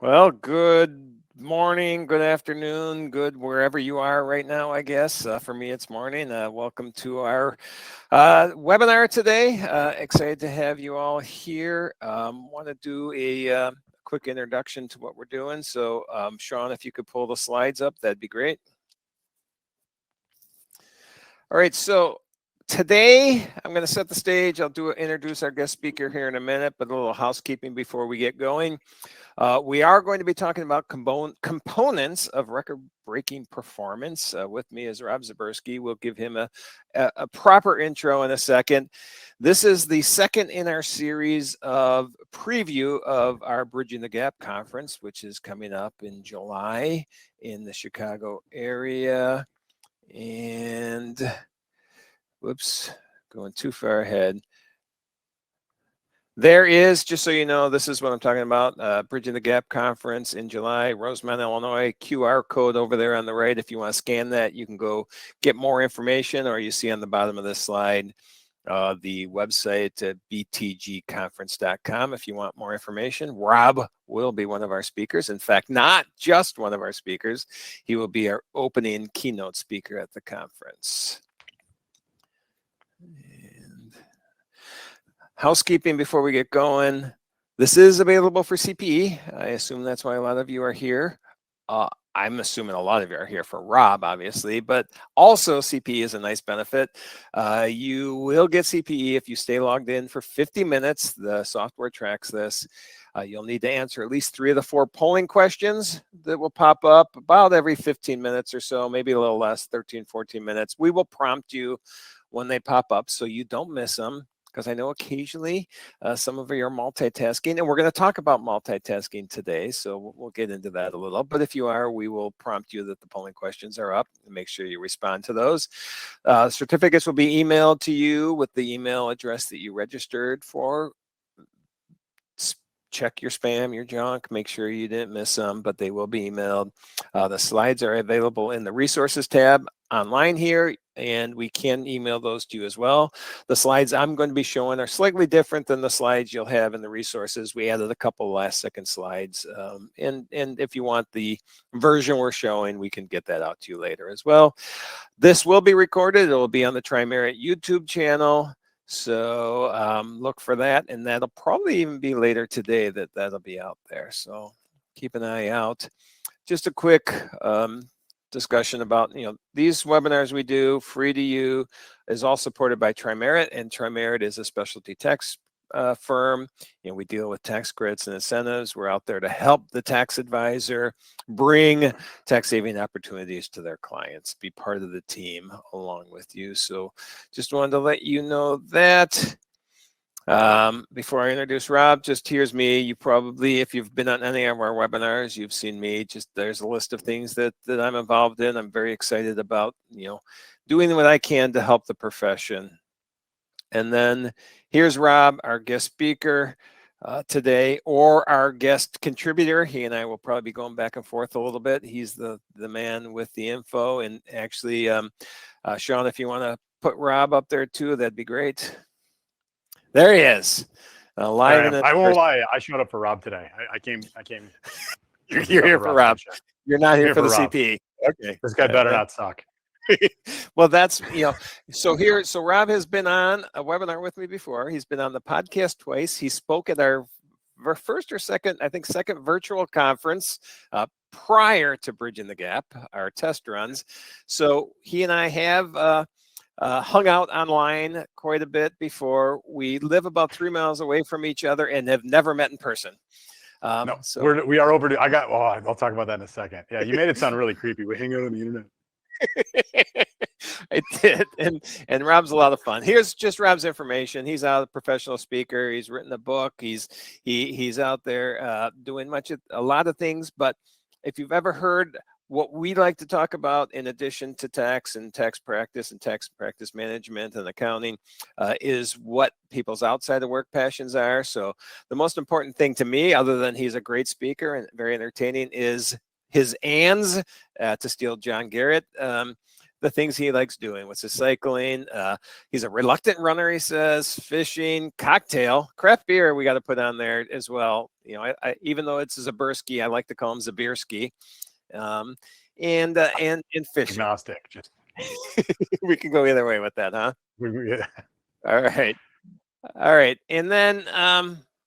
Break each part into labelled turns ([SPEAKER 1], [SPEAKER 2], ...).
[SPEAKER 1] Well, good morning, good afternoon, good wherever you are right now, I guess. For me, it's morning. Welcome to our webinar today. Excited to have you all here. Want to do a quick introduction to what we're doing. So, Sean, if you could pull the slides up, that'd be great. All right, so today I'm going to set the stage. I'll introduce our guest speaker here in a minute, but a little housekeeping before we get going. We are going to be talking about components of record-breaking performance. With me is Robb Zbierski. We'll give him a proper intro in a second. This is the second in our series of preview of our Bridging the Gap conference, which is coming up in July in the Chicago area. And, whoops, going too far ahead. There is, just so you know, this is what I'm talking about, Bridging the Gap Conference in July, Rosemont, Illinois, QR code over there on the right. If you want to scan that, you can go get more information, or you see on the bottom of this slide, the website at btgconference.com if you want more information. Rob will be one of our speakers. In fact, not just one of our speakers. He will be our opening keynote speaker at the conference. Housekeeping before we get going. This is available for CPE. I assume that's why a lot of you are here. I'm assuming a lot of you are here for Rob, obviously, but also CPE is a nice benefit. You will get CPE if you stay logged in for 50 minutes. The software tracks this. You'll need to answer at least 3 of the 4 polling questions that will pop up about every 15 minutes or so, maybe a little less, 13, 14 minutes. We will prompt you when they pop up so you don't miss them, because I know occasionally some of you are multitasking, and we're going to talk about multitasking today, so we'll get into that a little. But if you are, we will prompt you that the polling questions are up and make sure you respond to those. Certificates will be emailed to you with the email address that you registered for. Check your spam, your junk, make sure you didn't miss them, but they will be emailed. The slides are available in the resources tab online here, and we can email those to you as well. The slides I'm going to be showing are slightly different than the slides you'll have in the resources. We added a couple last second slides, and if you want the version we're showing, we can get that out to you later as well. This will be recorded. It will be on the Tri-Merit YouTube channel. So look for that, and that'll probably even be later today that'll be out there. So keep an eye out. Just a quick discussion about, these webinars we do, free to you, is all supported by Tri-Merit, and Tri-Merit is a specialty tax firm. We deal with tax credits and incentives. We're out there to help the tax advisor bring tax saving opportunities to their clients, be part of the team along with you. So just wanted to let you know that. Before I introduce Rob, just here's me. You probably, if you've been on any of our webinars, you've seen me. Just there's a list of things that I'm involved in. I'm very excited about, doing what I can to help the profession. And then here's Rob, our guest speaker today, or our guest contributor. He and I will probably be going back and forth a little bit. He's the man with the info. And actually, Sean, if you want to put Rob up there too, that'd be great. There he is. Live.
[SPEAKER 2] I won't lie. I showed up for Rob today. I came.
[SPEAKER 1] You're here for Rob. You're not here for the CP.
[SPEAKER 2] Okay. This guy better not suck.
[SPEAKER 1] Well, that's, so Rob has been on a webinar with me before. He's been on the podcast twice. He spoke at our first or second virtual conference prior to Bridging the Gap, our test runs. So he and I have hung out online quite a bit before. We live about 3 miles away from each other and have never met in person.
[SPEAKER 2] No, so we are overdue. I'll talk about that in a second. Yeah, you made it sound really creepy. We hang out on the internet.
[SPEAKER 1] I did, and Rob's a lot of fun. Here's just Rob's information. He's a professional speaker. He's written a book. He's out there doing a lot of things. But if you've ever heard what we like to talk about in addition to tax and tax practice management and accounting, is what people's outside of work passions are. So the most important thing to me, other than he's a great speaker and very entertaining, is his ands, to steal John Garrett. the things he likes doing, which is cycling. He's a reluctant runner, he says, fishing, cocktail, craft beer. We got to put on there as well. You know, I even though it's Zbierski, I like to call him Zbierski. And fishing.
[SPEAKER 2] Agnostic. Just
[SPEAKER 1] we can go either way with that, huh?
[SPEAKER 2] Yeah.
[SPEAKER 1] All right. And then,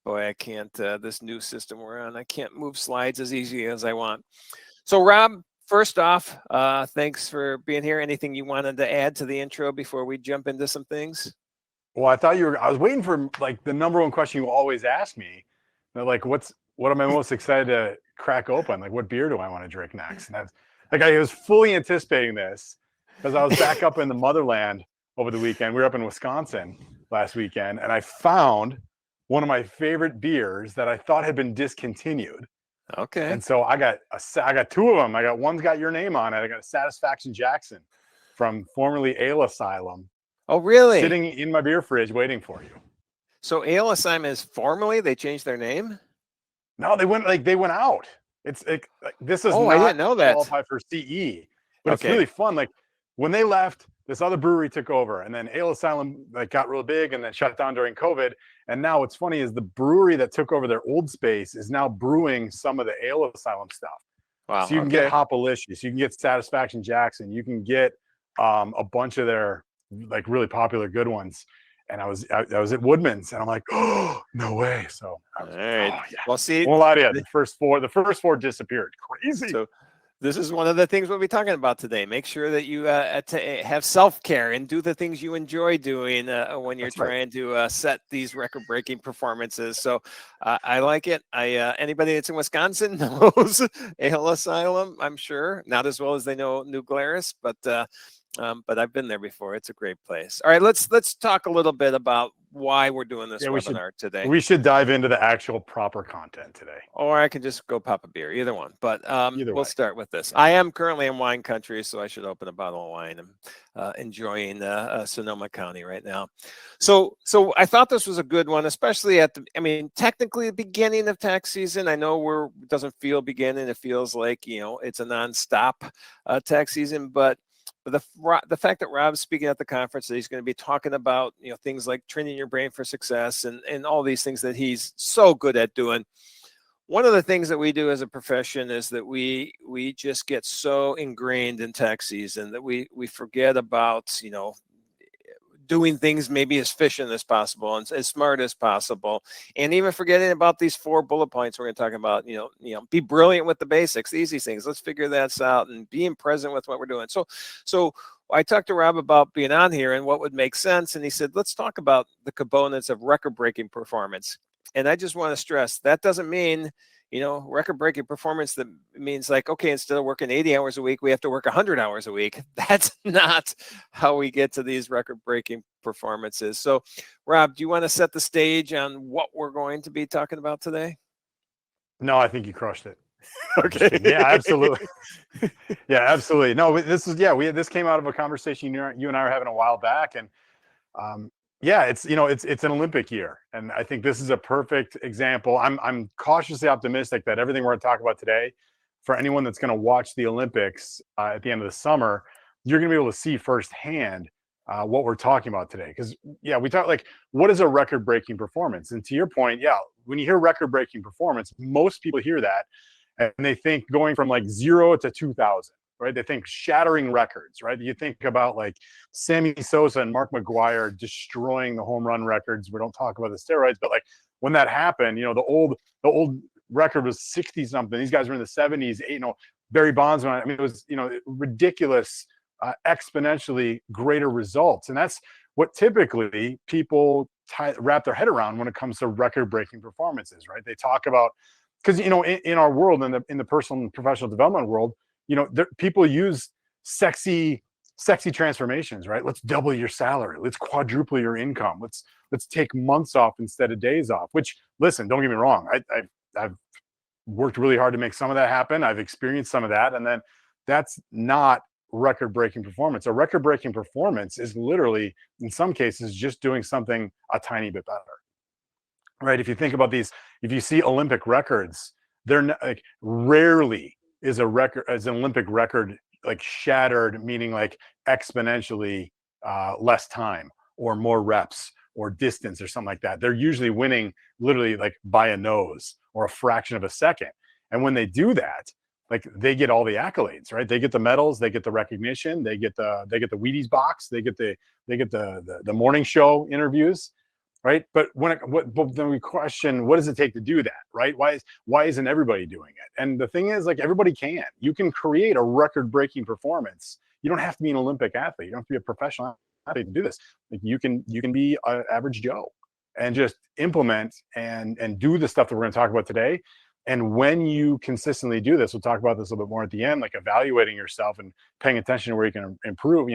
[SPEAKER 1] boy, I can't. This new system we're on, I can't move slides as easy as I want. So, Rob, first off, thanks for being here. Anything you wanted to add to the intro before we jump into some things?
[SPEAKER 2] Well, I was waiting for like the number one question you always ask me. Like, what am I most excited to crack open? Like, what beer do I want to drink next? And that's like, I was fully anticipating this because I was back up in the motherland over the weekend. We were up in Wisconsin last weekend, and I found one of my favorite beers that I thought had been discontinued.
[SPEAKER 1] Okay.
[SPEAKER 2] And so I got two of them. One's got your name on it. I got a Satisfaction Jackson from formerly Ale Asylum.
[SPEAKER 1] Oh, really?
[SPEAKER 2] Sitting in my beer fridge waiting for you.
[SPEAKER 1] So Ale Asylum is formally, they changed their name?
[SPEAKER 2] No, they went out. It's like this is
[SPEAKER 1] I didn't know that.
[SPEAKER 2] Qualify for CE, but it's really fun. Like when they left, this other brewery took over, and then Ale Asylum like got real big and then shut down during COVID. And now what's funny is the brewery that took over their old space is now brewing some of the Ale Asylum stuff. Wow. So you can get Hopalicious, you can get Satisfaction Jackson, you can get a bunch of their like really popular good ones. And I was at Woodman's, and I'm like, oh, no way. So
[SPEAKER 1] all right. Well, see,
[SPEAKER 2] won't lie to you, the first four disappeared. Crazy.
[SPEAKER 1] So this is one of the things we'll be talking about today. Make sure that you have self-care and do the things you enjoy doing when you're trying to set these record-breaking performances. So I like it. Anybody that's in Wisconsin knows Ale Asylum, I'm sure. Not as well as they know New Glarus, but I've been there before. It's a great place. All right, let's talk a little bit about why we're doing this webinar today.
[SPEAKER 2] We should dive into the actual proper content today.
[SPEAKER 1] Or I can just go pop a beer, either one. But we'll start with this. I am currently in wine country, so I should open a bottle of wine. I'm enjoying Sonoma County right now. So I thought this was a good one, especially technically the beginning of tax season. I know it doesn't feel beginning. It feels like, it's a nonstop tax season, but the fact that Rob's speaking at the conference, that he's going to be talking about things like training your brain for success and all these things that he's so good at doing. One of the things that we do as a profession is that we just get so ingrained in tax season that we forget about doing things maybe as efficient as possible and as smart as possible, and even forgetting about these 4 bullet points we're going to talk about. Be brilliant with the basics, the easy things. Let's figure that out and being present with what we're doing. So I talked to Rob about being on here and what would make sense, and he said, let's talk about the components of record-breaking performance. And I just want to stress that doesn't mean record-breaking performance that means like, okay, instead of working 80 hours a week, we have to work 100 hours a week. That's not how we get to these record-breaking performances. So, Rob, do you want to set the stage on what we're going to be talking about today?
[SPEAKER 2] No, I think you crushed it.
[SPEAKER 1] Okay.
[SPEAKER 2] Yeah, absolutely. Yeah, absolutely. No, this came out of a conversation you and I were having a while back, and it's an Olympic year, and I think this is a perfect example. I'm cautiously optimistic that everything we're going to talk about today, for anyone that's going to watch the Olympics at the end of the summer, you're going to be able to see firsthand what we're talking about today. Because we talk like, what is a record-breaking performance? And to your point, when you hear record-breaking performance, most people hear that and they think going from like 0 to 2,000. Right? They think shattering records, right? You think about like Sammy Sosa and Mark McGwire destroying the home run records. We don't talk about the steroids, but like when that happened, the old record was 60 something. These guys were in the 70s. Barry Bonds. It was ridiculous, exponentially greater results, and that's what typically people wrap their head around when it comes to record-breaking performances, right? They talk about because in our world, in the personal and professional development world, people use sexy transformations, right? Let's double your salary. Let's quadruple your income. Let's take months off instead of days off. Which, listen, don't get me wrong. I've worked really hard to make some of that happen. I've experienced some of that, and then that's not record-breaking performance. A record-breaking performance is literally, in some cases, just doing something a tiny bit better, right? If you think about these, if you see Olympic records, they're not, like, rarely is an Olympic record like shattered, meaning like exponentially less time or more reps or distance or something like that. They're usually winning literally like by a nose or a fraction of a second. And when they do that, like they get all the accolades, right? They get the medals, they get the recognition, they get the Wheaties box, they get the morning show interviews, right? But but then we question, what does it take to do that, right? Why isn't everybody doing it? And the thing is, like, everybody can. You can create a record-breaking performance. You don't have to be an Olympic athlete. You don't have to be a professional athlete to do this. Like, you can be an average Joe and just implement and do the stuff that we're going to talk about today. And when you consistently do this, we'll talk about this a little bit more at the end, like evaluating yourself and paying attention to where you can improve.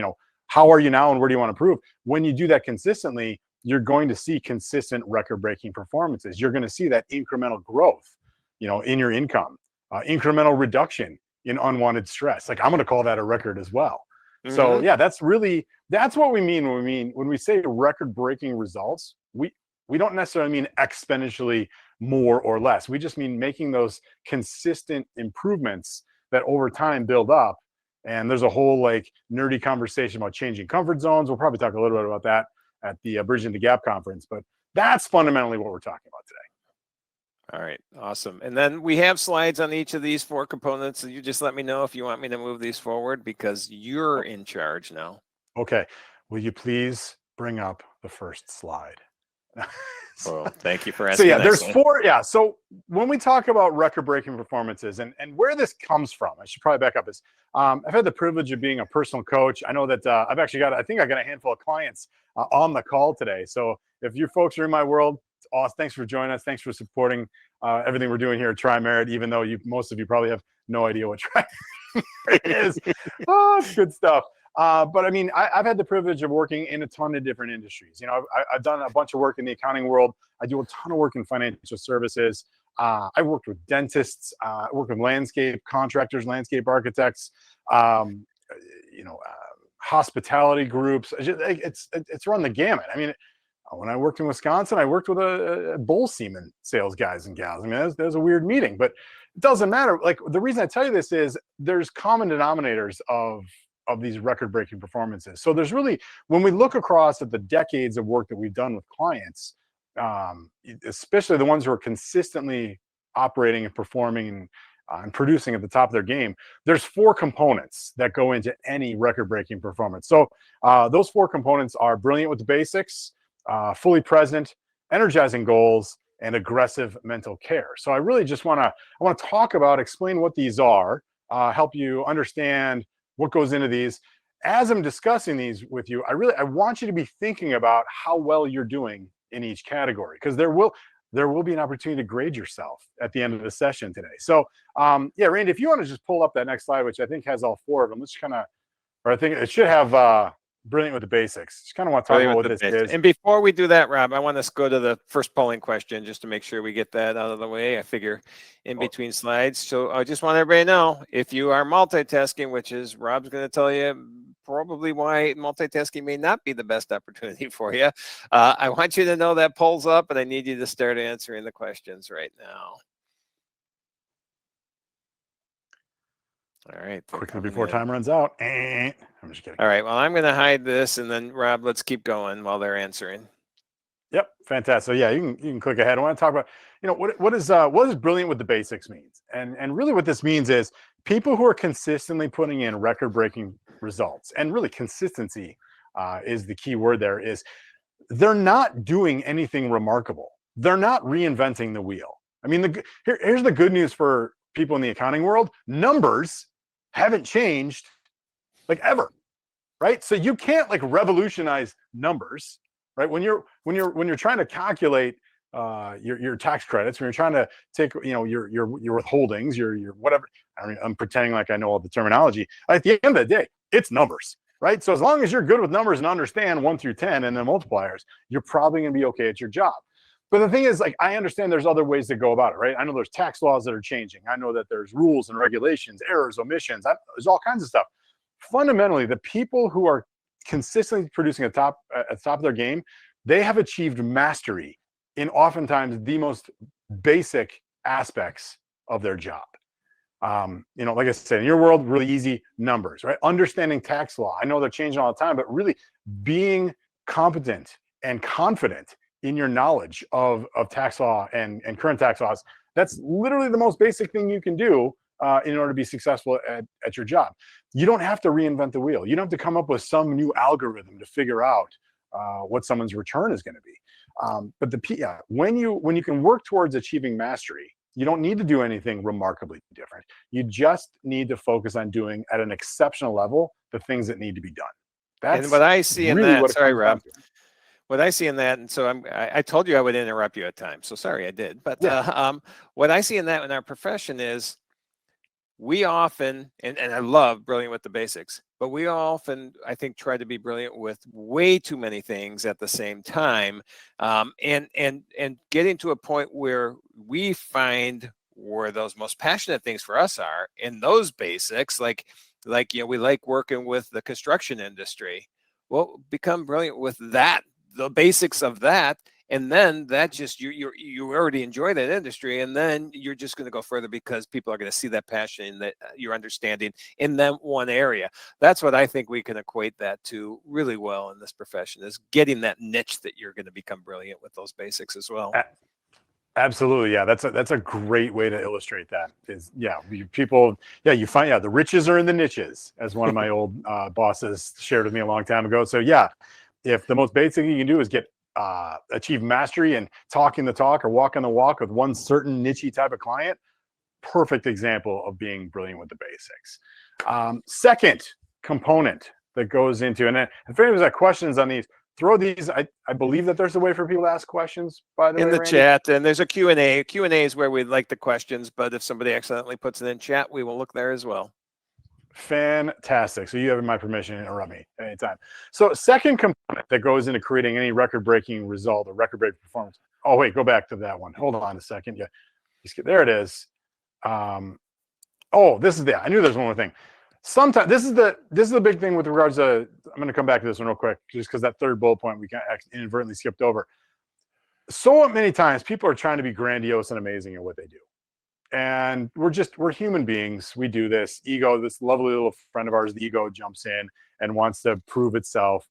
[SPEAKER 2] How are you now and where do you want to improve? When you do that consistently, you're going to see consistent record-breaking performances. You're going to see that incremental growth, in your income, incremental reduction in unwanted stress. Like, I'm going to call that a record as well. Mm-hmm. So yeah, that's what we mean when we say record-breaking results. We don't necessarily mean exponentially more or less. We just mean making those consistent improvements that over time build up. And there's a whole like nerdy conversation about changing comfort zones. We'll probably talk a little bit about that at the Bridging the Gap conference, but that's fundamentally what we're talking about today.
[SPEAKER 1] All right, awesome. And then we have slides on each of these 4 components. So you just let me know if you want me to move these forward, because you're in charge now.
[SPEAKER 2] Okay. Will you please bring up the first slide?
[SPEAKER 1] Well, thank you for asking.
[SPEAKER 2] So yeah, there's 4. Yeah. So when we talk about record-breaking performances and where this comes from, I should probably back up. I've had the privilege of being a personal coach. I know that I think I got a handful of clients on the call today. So if you folks are in my world, it's awesome. Thanks for joining us. Thanks for supporting everything we're doing here at Tri-Merit, even though most of you probably have no idea what Tri-Merit is. Oh, it's good stuff. But I mean, I've had the privilege of working in a ton of different industries. I've done a bunch of work in the accounting world. I do a ton of work in financial services. I worked with dentists. I worked with landscape contractors, landscape architects, hospitality groups. It's run the gamut. I mean, when I worked in Wisconsin, I worked with a bowl semen sales guys and gals. I mean, that was a weird meeting, but it doesn't matter. Like, the reason I tell you this is there's common denominators of these record-breaking performances. So there's really, when we look across at the decades of work that we've done with clients, especially the ones who are consistently operating and performing and producing at the top of their game, there's 4 components that go into any record-breaking performance. So those 4 components are brilliant with the basics, fully present, energizing goals, and aggressive mental care. So I really just want to explain what these are, help you understand what goes into these. As I'm discussing these with you, I want you to be thinking about how well you're doing in each category, because there will be an opportunity to grade yourself at the end of the session today. So yeah, Randy, if you want to just pull up that next slide, which I think has all 4 of them, I think it should have brilliant with the basics. Just kind of want to talk about what this is.
[SPEAKER 1] And before we do that, Rob, I want us to go to the first polling question just to make sure we get that out of the way. I figure in between slides. So I just want everybody to know, if you are multitasking, which is Rob's going to tell you probably why multitasking may not be the best opportunity for you, I want you to know that poll's up, and I need you to start answering the questions right now. All right.
[SPEAKER 2] Quickly before time runs out. I'm just kidding.
[SPEAKER 1] All right. Well, I'm going to hide this, and then Rob, let's keep going while they're answering.
[SPEAKER 2] Yep. Fantastic. So yeah, you can click ahead. I want to talk about, what is brilliant with the basics means. And really what this means is people who are consistently putting in record-breaking results, and really consistency is the key word there, is they're not doing anything remarkable. They're not reinventing the wheel. I mean, here's the good news for people in the accounting world. Numbers haven't changed like ever, right? So you can't like revolutionize numbers, right? When you're trying to calculate your tax credits, when you're trying to take your withholdings, your whatever. I mean, I'm pretending like I know all the terminology. At the end of the day, it's numbers, right? So as long as you're good with numbers and understand 1 through 10 and then multipliers, you're probably going to be okay at your job. But the thing is, like, I understand there's other ways to go about it, right? I know there's tax laws that are changing. I know that there's rules and regulations, errors, omissions. There's all kinds of stuff. Fundamentally, the people who are consistently producing at the top of their game, they have achieved mastery in oftentimes the most basic aspects of their job. Like I said, in your world, really easy numbers, right? Understanding tax law. I know they're changing all the time, but really being competent and confident in your knowledge of tax law and current tax laws. That's literally the most basic thing you can do in order to be successful at your job. You don't have to reinvent the wheel. You don't have to come up with some new algorithm to figure out what someone's return is going to be. When you can work towards achieving mastery, you don't need to do anything remarkably different. You just need to focus on doing at an exceptional level the things that need to be done.
[SPEAKER 1] And
[SPEAKER 2] That's
[SPEAKER 1] what I see in
[SPEAKER 2] really
[SPEAKER 1] that,
[SPEAKER 2] what it
[SPEAKER 1] sorry,
[SPEAKER 2] comes down
[SPEAKER 1] Rob,
[SPEAKER 2] to.
[SPEAKER 1] what I see in that, and so I told you I would interrupt you at times, so sorry I did. But
[SPEAKER 2] Yeah.
[SPEAKER 1] what I see in that in our profession is we often, and I love brilliant with the basics, but we often, I think, try to be brilliant with way too many things at the same time, and getting to a point where we find where those most passionate things for us are in those basics, like we like working with the construction industry. Well, become brilliant with that, the basics of that, and then that just you already enjoy that industry, and then you're just going to go further because people are going to see that passion and that your understanding in that one area. That's what I think we can equate that to really well in this profession, is getting that niche that you're going to become brilliant with those basics as well.
[SPEAKER 2] Absolutely, yeah. That's a great way to illustrate that. You find the riches are in the niches, as one of my old bosses shared with me a long time ago. So yeah, if the most basic you can do is achieve mastery and talking the talk or walking the walk with one certain niche type of client, perfect example of being brilliant with the basics. Second component that goes into, and if anyone's got questions on these, throw these. I believe that there's a way for people to ask questions, by the
[SPEAKER 1] In
[SPEAKER 2] way,
[SPEAKER 1] the
[SPEAKER 2] Randy.
[SPEAKER 1] chat, and there's a Q&A. Q&A is where we like the questions, but if somebody accidentally puts it in chat, we will look there as well.
[SPEAKER 2] Fantastic. So you have my permission to interrupt me anytime. So second component that goes into creating any record-breaking result or record-breaking performance. Oh, wait, go back to that one. Hold on a second. Yeah, there it is. I knew there's one more thing. Sometimes this is the big thing with regards to, I'm going to come back to this one real quick, just because that third bullet point we kind of inadvertently skipped over. So many times people are trying to be grandiose and amazing at what they do. And we're human beings. We do this. Ego, this lovely little friend of ours, the ego jumps in and wants to prove itself.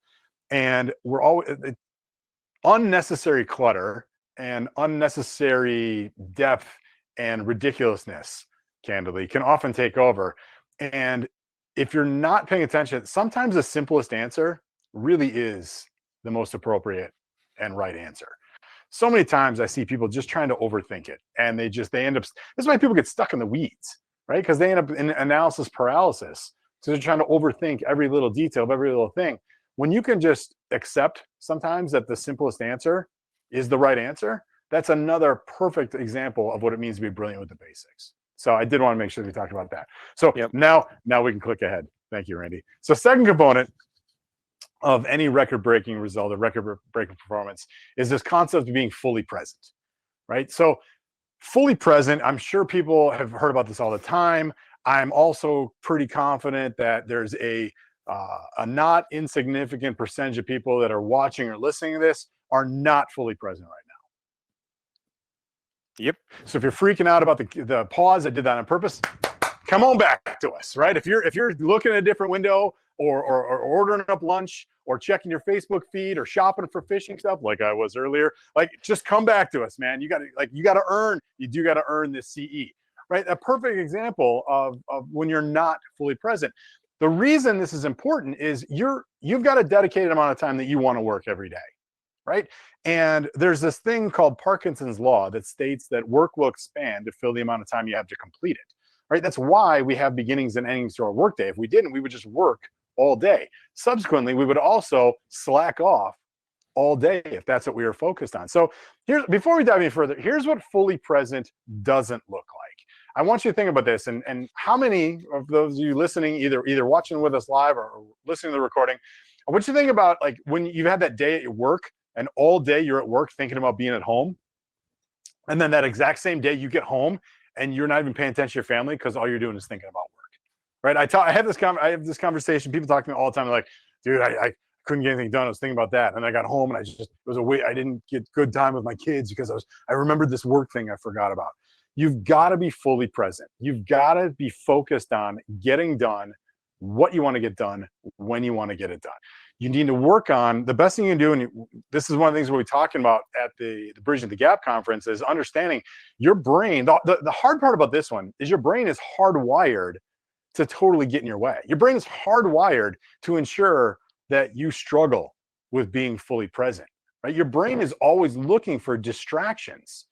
[SPEAKER 2] And we're always unnecessary clutter and unnecessary depth and ridiculousness, candidly, can often take over. And if you're not paying attention, sometimes the simplest answer really is the most appropriate and right answer. So many times I see people just trying to overthink it, and they end up, this is why people get stuck in the weeds, right? Because they end up in analysis paralysis. So they're trying to overthink every little detail of every little thing. When you can just accept sometimes that the simplest answer is the right answer, that's another perfect example of what it means to be brilliant with the basics. So I did want to make sure we talked about that. So now we can click ahead. Thank you, Randy. So second component of any record-breaking result, a record-breaking performance, is this concept of being fully present, right? So fully present, I'm sure people have heard about this all the time. I'm also pretty confident that there's a not insignificant percentage of people that are watching or listening to this are not fully present right now.
[SPEAKER 1] Yep.
[SPEAKER 2] So if you're freaking out about the pause, I did that on purpose. Come on back to us, right? If you're looking at a different window or ordering up lunch or checking your Facebook feed or shopping for fishing stuff like I was earlier, like just come back to us, man. You got to earn this CE, right? A perfect example of when you're not fully present. The reason this is important is you've got a dedicated amount of time that you want to work every day, right? And there's this thing called Parkinson's law that states that work will expand to fill the amount of time you have to complete it, right? That's why we have beginnings and endings to our workday. If we didn't, we would just work all day. Subsequently, we would also slack off all day if that's what we were focused on. So before we dive any further, here's what fully present doesn't look like. I want you to think about this, and how many of those of you listening, either watching with us live or listening to the recording, I want you to think about like when you've had that day at your work and all day you're at work thinking about being at home, and then that exact same day you get home and you're not even paying attention to your family because all you're doing is thinking about work, right? I have this conversation. People talk to me all the time. They're like, dude, I couldn't get anything done. I was thinking about that, and I got home and I didn't get good time with my kids because I remembered this work thing I forgot about. You've got to be fully present. You've got to be focused on getting done what you want to get done when you want to get it done. You need to work on the best thing you can do. And this is one of the things we're talking about at the Bridging the Gap conference is understanding your brain. The hard part about this one is your brain is hardwired to totally get in your way. Your brain is hardwired to ensure that you struggle with being fully present, right? Your brain is always looking for distractions.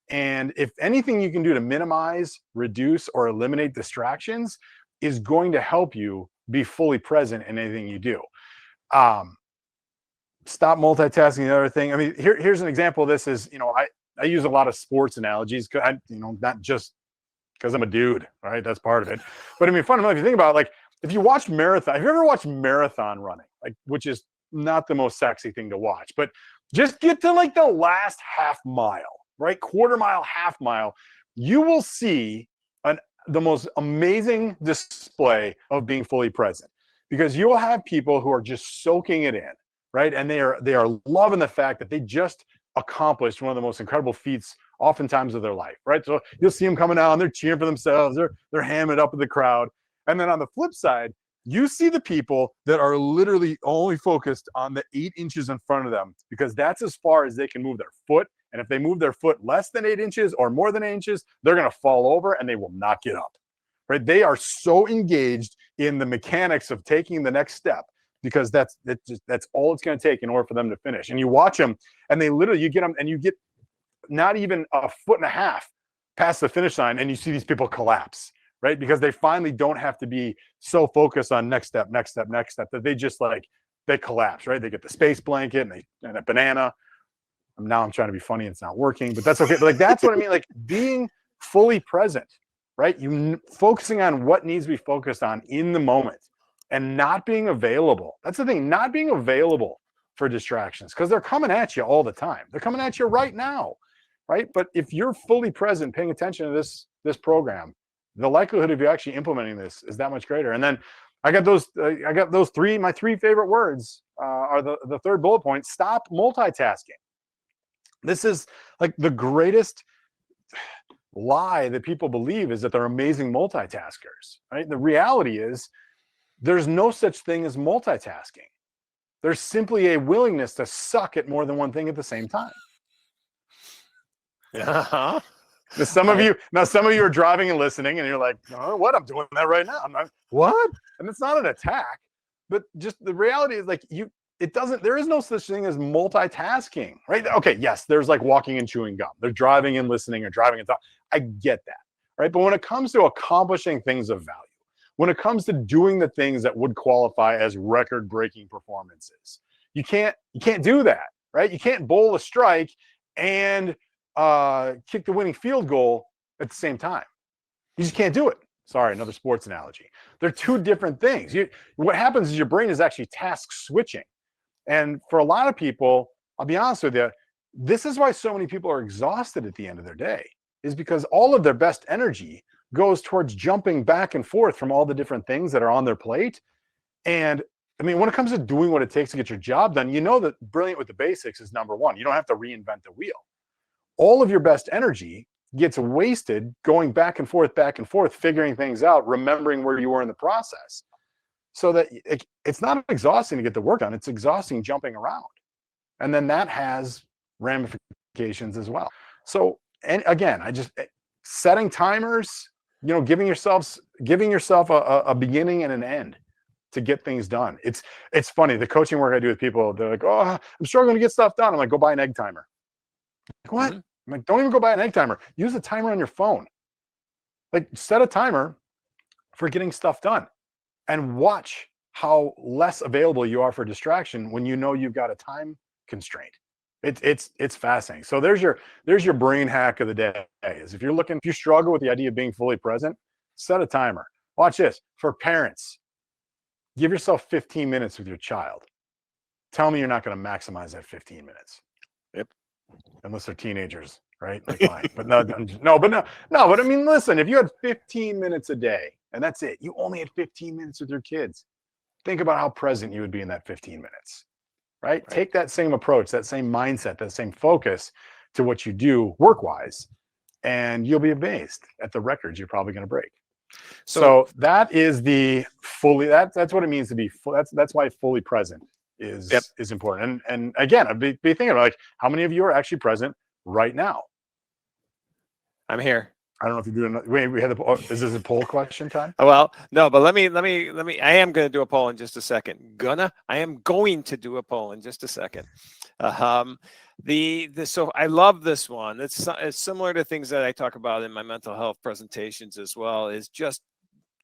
[SPEAKER 2] And if anything you can do to minimize, reduce, or eliminate distractions is going to help you be fully present in anything you do. Stop multitasking. The other thing, I mean, here's an example of this is, I use a lot of sports analogies, not just because I'm a dude, right? That's part of it. But I mean, fundamentally, if you think about it, like if you watch marathon, have you ever watched marathon running, like, which is not the most sexy thing to watch, but just get to like the last half mile, right? Quarter mile, half mile, you will see the most amazing display of being fully present, because you'll have people who are just soaking it in, right? And they are loving the fact that they just accomplished one of the most incredible feats oftentimes of their life, right? So you'll see them coming out and they're cheering for themselves, they're hamming it up with the crowd. And then on the flip side, you see the people that are literally only focused on the 8 inches in front of them, because that's as far as they can move their foot. And if they move their foot less than 8 inches or more than 8 inches, they're going to fall over and they will not get up, right? They are so engaged in the mechanics of taking the next step, because that's all it's going to take in order for them to finish. And you watch them and they literally, you get them and you get not even a foot and a half past the finish line and you see these people collapse, right? Because they finally don't have to be so focused on next step, that they just they collapse, right? They get the space blanket and a banana. Now I'm trying to be funny and it's not working, but that's okay. But that's what I mean, like being fully present, right? You focusing on what needs to be focused on in the moment and not being available. That's the thing, not being available for distractions, because they're coming at you all the time. They're coming at you right now, right? But if you're fully present, paying attention to this program, the likelihood of you actually implementing this is that much greater. And then I got those three, my 3 favorite words are the third bullet point: stop multitasking. This is like the greatest lie that people believe, is that they're amazing multitaskers, right? The reality is there's no such thing as multitasking. There's simply a willingness to suck at more than one thing at the same time.
[SPEAKER 1] Uh-huh.
[SPEAKER 2] Now, some of you are driving and listening and you're like, oh, what? I'm doing that right now. I'm not, what? And it's not an attack, but just the reality is there is no such thing as multitasking, right? Okay, yes, there's like walking and chewing gum. They're driving and listening or driving and talking. I get that, right? But when it comes to accomplishing things of value, when it comes to doing the things that would qualify as record-breaking performances, you can't do that, right? You can't bowl a strike and kick the winning field goal at the same time. You just can't do it. Sorry, another sports analogy. They're two different things. What happens is your brain is actually task switching. And for a lot of people, I'll be honest with you, this is why so many people are exhausted at the end of their day, is because all of their best energy goes towards jumping back and forth from all the different things that are on their plate. And I mean, when it comes to doing what it takes to get your job done, you know that brilliant with the basics is number one. You don't have to reinvent the wheel. All of your best energy gets wasted going back and forth, figuring things out, remembering where you were in the process. So that it's not exhausting to get the work done. It's exhausting jumping around. And then that has ramifications as well. So, and again, setting timers, giving yourself a beginning and an end to get things done. It's funny. The coaching work I do with people, they're like, oh, I'm struggling to get stuff done. I'm like, go buy an egg timer. Like, what? Mm-hmm. I'm like, don't even go buy an egg timer. Use a timer on your phone. Like, set a timer for getting stuff done and watch how less available you are for distraction when you know you've got a time constraint. It's fascinating. So there's your brain hack of the day. Is if you struggle with the idea of being fully present, set a timer. Watch this. For parents, give yourself 15 minutes with your child. Tell me you're not going to maximize that 15 minutes.
[SPEAKER 1] Yep.
[SPEAKER 2] Unless they're teenagers, right? Like mine. But but I mean, listen, if you had 15 minutes a day and that's it, you only had 15 minutes with your kids, think about how present you would be in that 15 minutes, right? Take that same approach, that same mindset, that same focus to what you do work-wise, and you'll be amazed at the records you're probably going to break. So that is the fully, that's what it means to be full. That's why fully present is important. And again, I'd be thinking about, like, how many of you are actually present right now?
[SPEAKER 1] I'm here.
[SPEAKER 2] I don't know if you're doing. Wait, is this a poll question time?
[SPEAKER 1] Well, no, but let me. I am going to do a poll in just a second. I am going to do a poll in just a second. So I love this one. It's similar to things that I talk about in my mental health presentations as well. Is just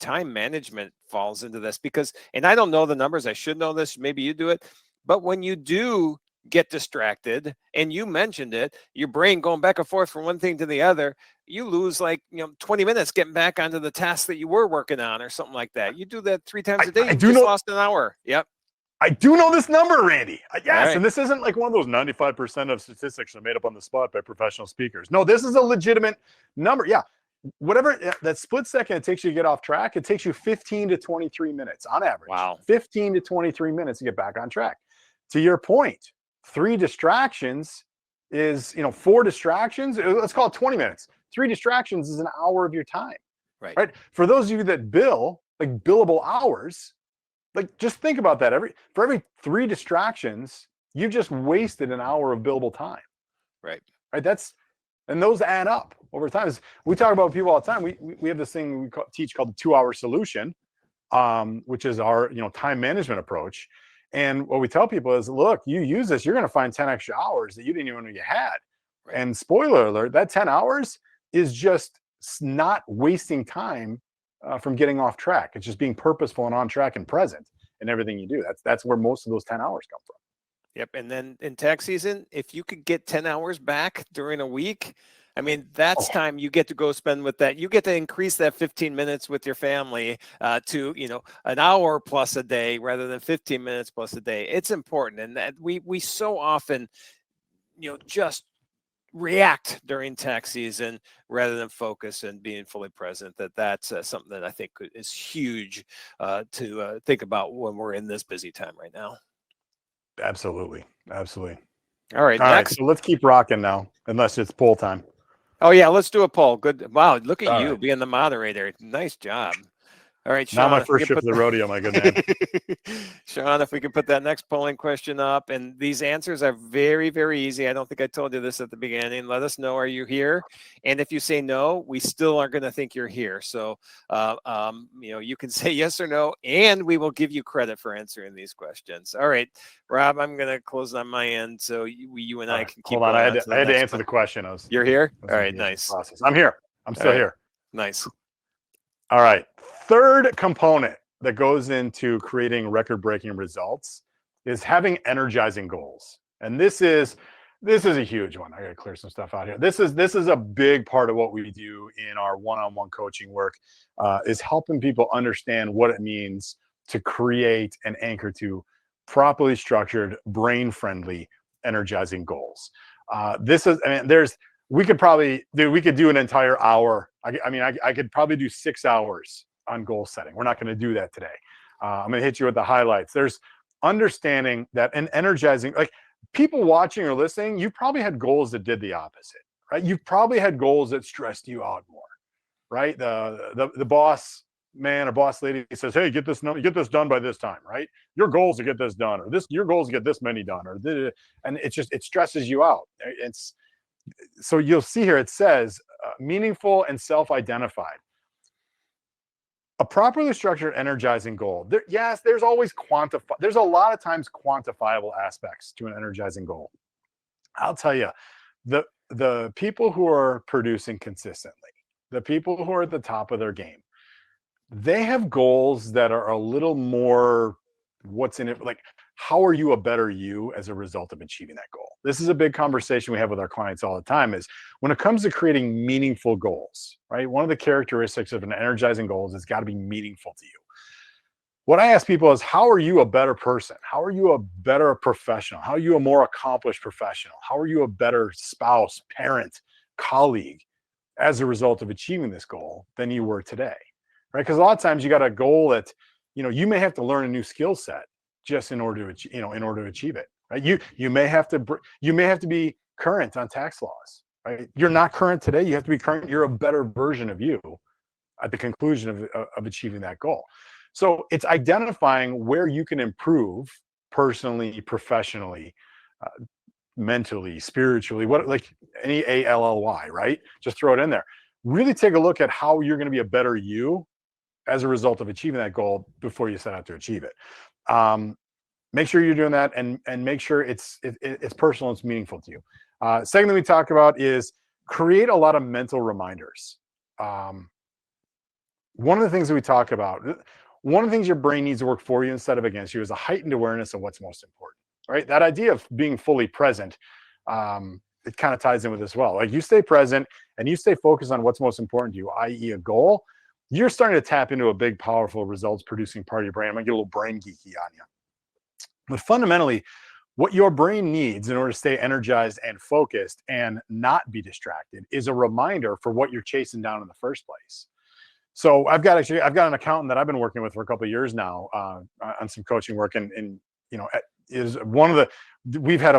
[SPEAKER 1] time management falls into this, because, and I don't know the numbers. I should know this. Maybe you do it, but when you do get distracted, and you mentioned it, your brain going back and forth from one thing to the other, you lose, like, 20 minutes getting back onto the task that you were working on or something like that. You do that 3 times a day, you just lost an hour. Yep.
[SPEAKER 2] I do know this number, Randy. Yes,
[SPEAKER 1] right.
[SPEAKER 2] And this isn't like one of those 95% of statistics are made up on the spot by professional speakers. No, this is a legitimate number. Yeah, whatever that split second it takes you to get off track, it takes you 15 to 23 minutes on average.
[SPEAKER 1] Wow.
[SPEAKER 2] 15 to 23 minutes to get back on track. To your point, 3 distractions is, 4 distractions, let's call it 20 minutes. 3 distractions is an hour of your time. Right. For those of you that bill, like billable hours, like, just think about that. For every 3 distractions, you've just wasted an hour of billable time.
[SPEAKER 1] Right.
[SPEAKER 2] And those add up over time. We talk about people all the time. We have this thing we teach called the 2-hour solution, which is our time management approach. And what we tell people is, look, you use this, you're going to find 10 extra hours that you didn't even know you had. Right. And spoiler alert, that 10 hours is just not wasting time from getting off track. It's just being purposeful and on track and present in everything you do. That's where most of those 10 hours come from.
[SPEAKER 1] Yep. And then in tax season, if you could get 10 hours back during a week, I mean, that's time you get to go spend with that. You get to increase that 15 minutes with your family to, an hour plus a day rather than 15 minutes plus a day. It's important. And that we so often, just react during tax season rather than focus and being fully present. That's something that I think is huge to think about when we're in this busy time right now.
[SPEAKER 2] Absolutely. All
[SPEAKER 1] right, next.
[SPEAKER 2] So let's keep rocking now, unless it's poll time.
[SPEAKER 1] Oh yeah, let's do a poll. Good. Wow, look at you being the moderator. Nice job. All right, Sean.
[SPEAKER 2] Not my first trip to the rodeo, my good man.
[SPEAKER 1] Sean, if we can put that next polling question up. And these answers are very, very easy. I don't think I told you this at the beginning. Let us know, are you here? And if you say no, we still aren't going to think you're here. So, you can say yes or no, and we will give you credit for answering these questions. All right, Rob, I'm going to close on my end so you and I can keep
[SPEAKER 2] going. I had to answer the question.
[SPEAKER 1] You're here? All right, nice.
[SPEAKER 2] Process. I'm here. I'm still here.
[SPEAKER 1] Nice.
[SPEAKER 2] All right. Third component that goes into creating record-breaking results is having energizing goals. And this is a huge one. I got to clear some stuff out here. This is a big part of what we do in our one-on-one coaching work, is helping people understand what it means to create and anchor to properly structured, brain-friendly, energizing goals. We could do an entire hour. I could probably do 6 hours on goal setting. We're not going to do that today. I'm going to hit you with the highlights. There's understanding that and energizing, like, people watching or listening, you probably had goals that did the opposite, right? You've probably had goals that stressed you out more, right? The boss man or boss lady says, hey, get this done by this time, right? Your goal is to get this done, or your goal is to get this many done, and it stresses you out. So you'll see here, it says meaningful and self-identified. A properly structured, energizing goal. There's always there's a lot of times quantifiable aspects to an energizing goal. I'll tell you, the people who are producing consistently, the people who are at the top of their game, they have goals that are a little more what's in it, like, how are you a better you as a result of achieving that goal? This is a big conversation we have with our clients all the time, is when it comes to creating meaningful goals, right? One of the characteristics of an energizing goal is it's got to be meaningful to you. What I ask people is, how are you a better person? How are you a better professional? How are you a more accomplished professional? How are you a better spouse, parent, colleague as a result of achieving this goal than you were today, right? Because a lot of times you got a goal that, you may have to learn a new skill set just in order to achieve it, right? You may have to be current on tax laws. right? You're not current today. You have to be current. You're a better version of you at the conclusion of achieving that goal. So it's identifying where you can improve personally, professionally, mentally, spiritually, what, like any ALLY, right? Just throw it in there. Really take a look at how you're going to be a better you as a result of achieving that goal before you set out to achieve it. Make sure you're doing that, and make sure it's personal, it's meaningful to you. Second thing we talk about is create a lot of mental reminders. One of the things that we talk about, one of the things your brain needs to work for you instead of against you, is a heightened awareness of what's most important, right? That idea of being fully present, it kind of ties in with this as well. Like, you stay present and you stay focused on what's most important to you, i.e. a goal, you're starting to tap into a big, powerful results producing part of your brain. I'm gonna get a little brain geeky on you. But fundamentally, what your brain needs in order to stay energized and focused and not be distracted is a reminder for what you're chasing down in the first place. So I've got an accountant that I've been working with for a couple of years now on some coaching work, and is one of the, we've had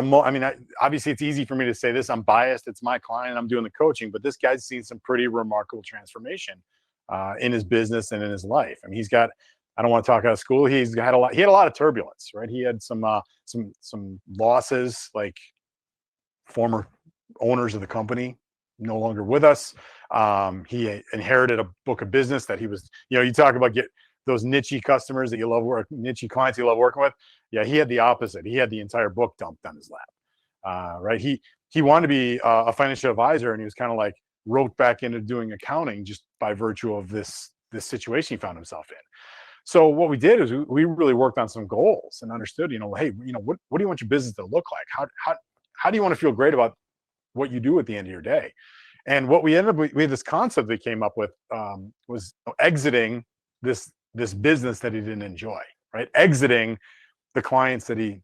[SPEAKER 2] obviously it's easy for me to say this. I'm biased. It's my client. I'm doing the coaching, but this guy's seen some pretty remarkable transformation in his business and in his life. I mean, he's got, I don't want to talk out of school. He had a lot of turbulence, right? He had some losses, like former owners of the company no longer with us. He inherited a book of business that he was, you talk about get those niche customers that you love niche clients you love working with. Yeah, he had the opposite. He had the entire book dumped on his lap. Right. He wanted to be a financial advisor, and he was kind of like roped back into doing accounting just by virtue of this situation he found himself in. So what we did is we really worked on some goals and understood, hey, what do you want your business to look like? How do you want to feel great about what you do at the end of your day? And what we ended up with, this concept we came up with was exiting this business that he didn't enjoy, right? Exiting the clients that he,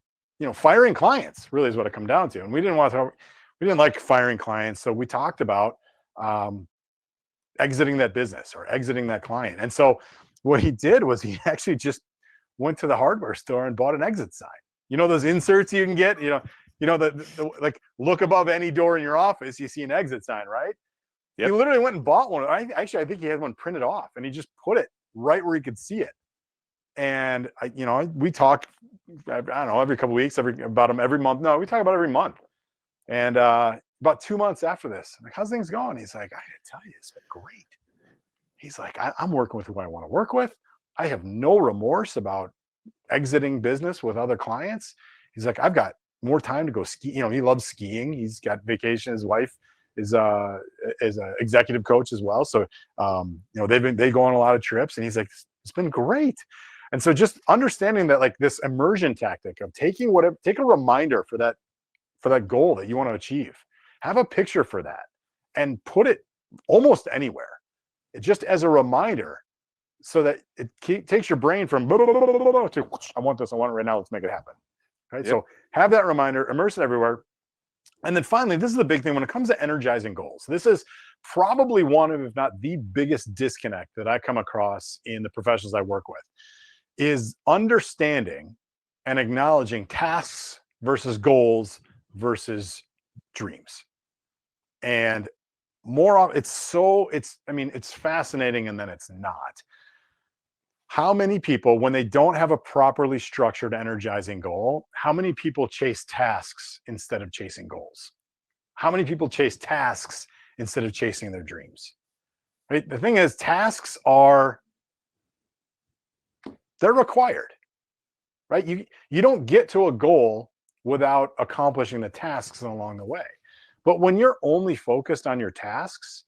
[SPEAKER 2] firing clients really is what it come down to. And we didn't like firing clients. So we talked about exiting that business or exiting that client. And so what he did was he actually just went to the hardware store and bought an exit sign. Those inserts you can get, the like, look above any door in your office, you see an exit sign, right? Yep. He literally went and bought one. I think he had one printed off, and he just put it right where he could see it. And we talk, I don't know, every couple of weeks, about him every month. No, we talk about every month. And about 2 months after this, I'm like, how's things going? He's like, I gotta tell you, it's been great. He's like, I'm working with who I want to work with. I have no remorse about exiting business with other clients. He's like, I've got more time to go ski. He loves skiing. He's got vacation. His wife is an executive coach as well. So, they go on a lot of trips, and he's like, it's been great. And so just understanding that, like, this immersion tactic of take a reminder for that goal that you want to achieve, have a picture for that, and put it almost anywhere, just as a reminder, so that it takes your brain from to I want this, I want it right now, let's make it happen. Right. Yep. So have that reminder, immerse it everywhere. And then finally, this is the big thing when it comes to energizing goals. This is probably one of, if not the biggest disconnect that I come across in the professionals I work with, is understanding and acknowledging tasks versus goals versus dreams. And it's fascinating, and then it's not. How many people, when they don't have a properly structured energizing goal, how many people chase tasks instead of chasing goals? How many people chase tasks instead of chasing their dreams? Right? The thing is, tasks they're required, right? You don't get to a goal without accomplishing the tasks along the way. But when you're only focused on your tasks,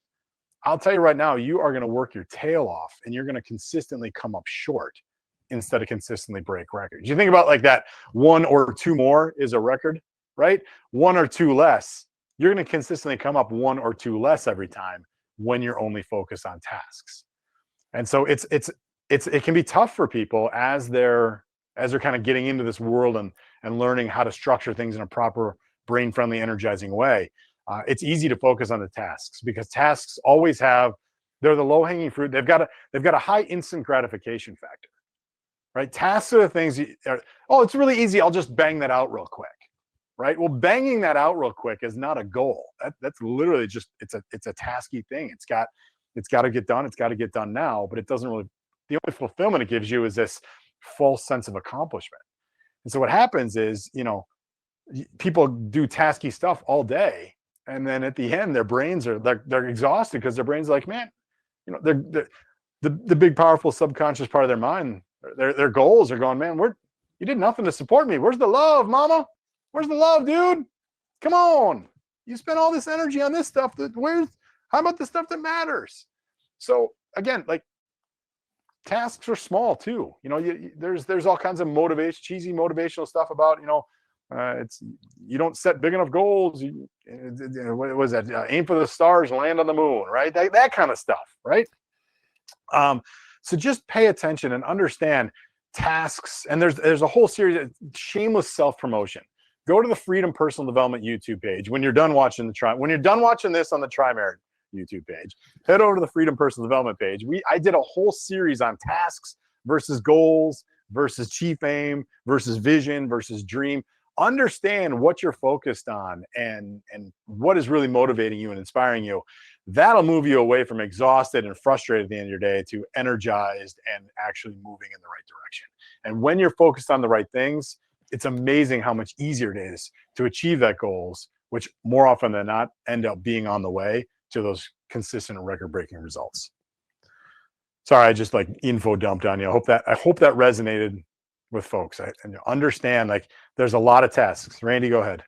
[SPEAKER 2] I'll tell you right now, you are going to work your tail off, and you're going to consistently come up short instead of consistently break records. You think about like that, 1 or 2 more is a record, right? 1 or 2 less, you're going to consistently come up 1 or 2 less every time when you're only focused on tasks. And so it can be tough for people as they're kind of getting into this world and learning how to structure things in a proper, brain-friendly, energizing way. It's easy to focus on the tasks, because tasks always they're the low-hanging fruit. They've got a high instant gratification factor, right? Tasks are the things it's really easy. I'll just bang that out real quick, right? Well, banging that out real quick is not a goal. That's literally just, it's a tasky thing. It's got to get done. It's got to get done now, but it doesn't really, the only fulfillment it gives you is this false sense of accomplishment. And so what happens is, people do tasky stuff all day, and then at the end, their brains are they're exhausted because their brains are like, man, they're the big powerful subconscious part of their mind, their goals are going, man, you did nothing to support me. Where's the love, mama? Where's the love, dude? Come on. You spent all this energy on this stuff. How about the stuff that matters? So again, like, tasks are small too. There's all kinds of cheesy motivational stuff about, you don't set big enough goals. What was that? Aim for the stars, land on the moon, right? That kind of stuff, right? So just pay attention and understand tasks. And there's a whole series of shameless self-promotion. Go to the Freedom Personal Development YouTube page when you're done watching this on the Tri-Merit YouTube page. Head over to the Freedom Personal Development page. I did a whole series on tasks versus goals versus chief aim versus vision versus dream. Understand what you're focused on and what is really motivating you and inspiring you. That'll move you away from exhausted and frustrated at the end of your day to energized and actually moving in the right direction. And when you're focused on the right things, it's amazing how much easier it is to achieve that goals, which more often than not end up being on the way to those consistent and record-breaking results. Sorry, I just info dumped on you. I hope that resonated with folks. And understand, there's a lot of tasks. Randy, go ahead.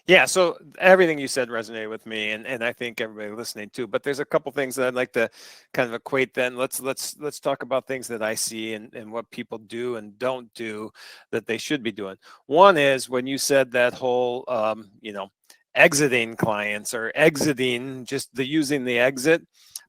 [SPEAKER 1] Yeah, so everything you said resonated with me, and I think everybody listening too. But there's a couple things that I'd like to kind of equate. Then let's talk about things that I see and what people do and don't do that they should be doing. One is when you said that whole exiting clients or exiting, just using the exit.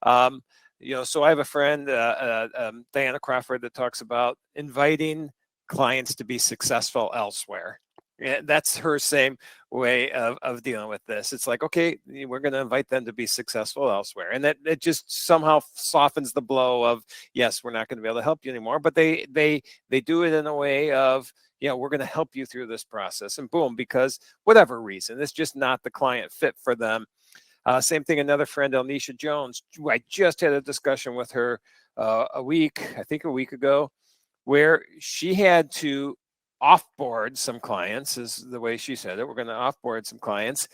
[SPEAKER 1] So I have a friend, Diana Crawford, that talks about inviting clients to be successful elsewhere. Yeah, that's her same way of dealing with this. It's like, okay, we're going to invite them to be successful elsewhere. And that it just somehow softens the blow of, yes, we're not going to be able to help you anymore. But they do it in a way of, we're going to help you through this process. And boom, because whatever reason, it's just not the client fit for them. Same thing, another friend, Elnisha Jones, I just had a discussion with her a week ago, where she had to offboard some clients, is the way she said it. We're going to offboard some clients.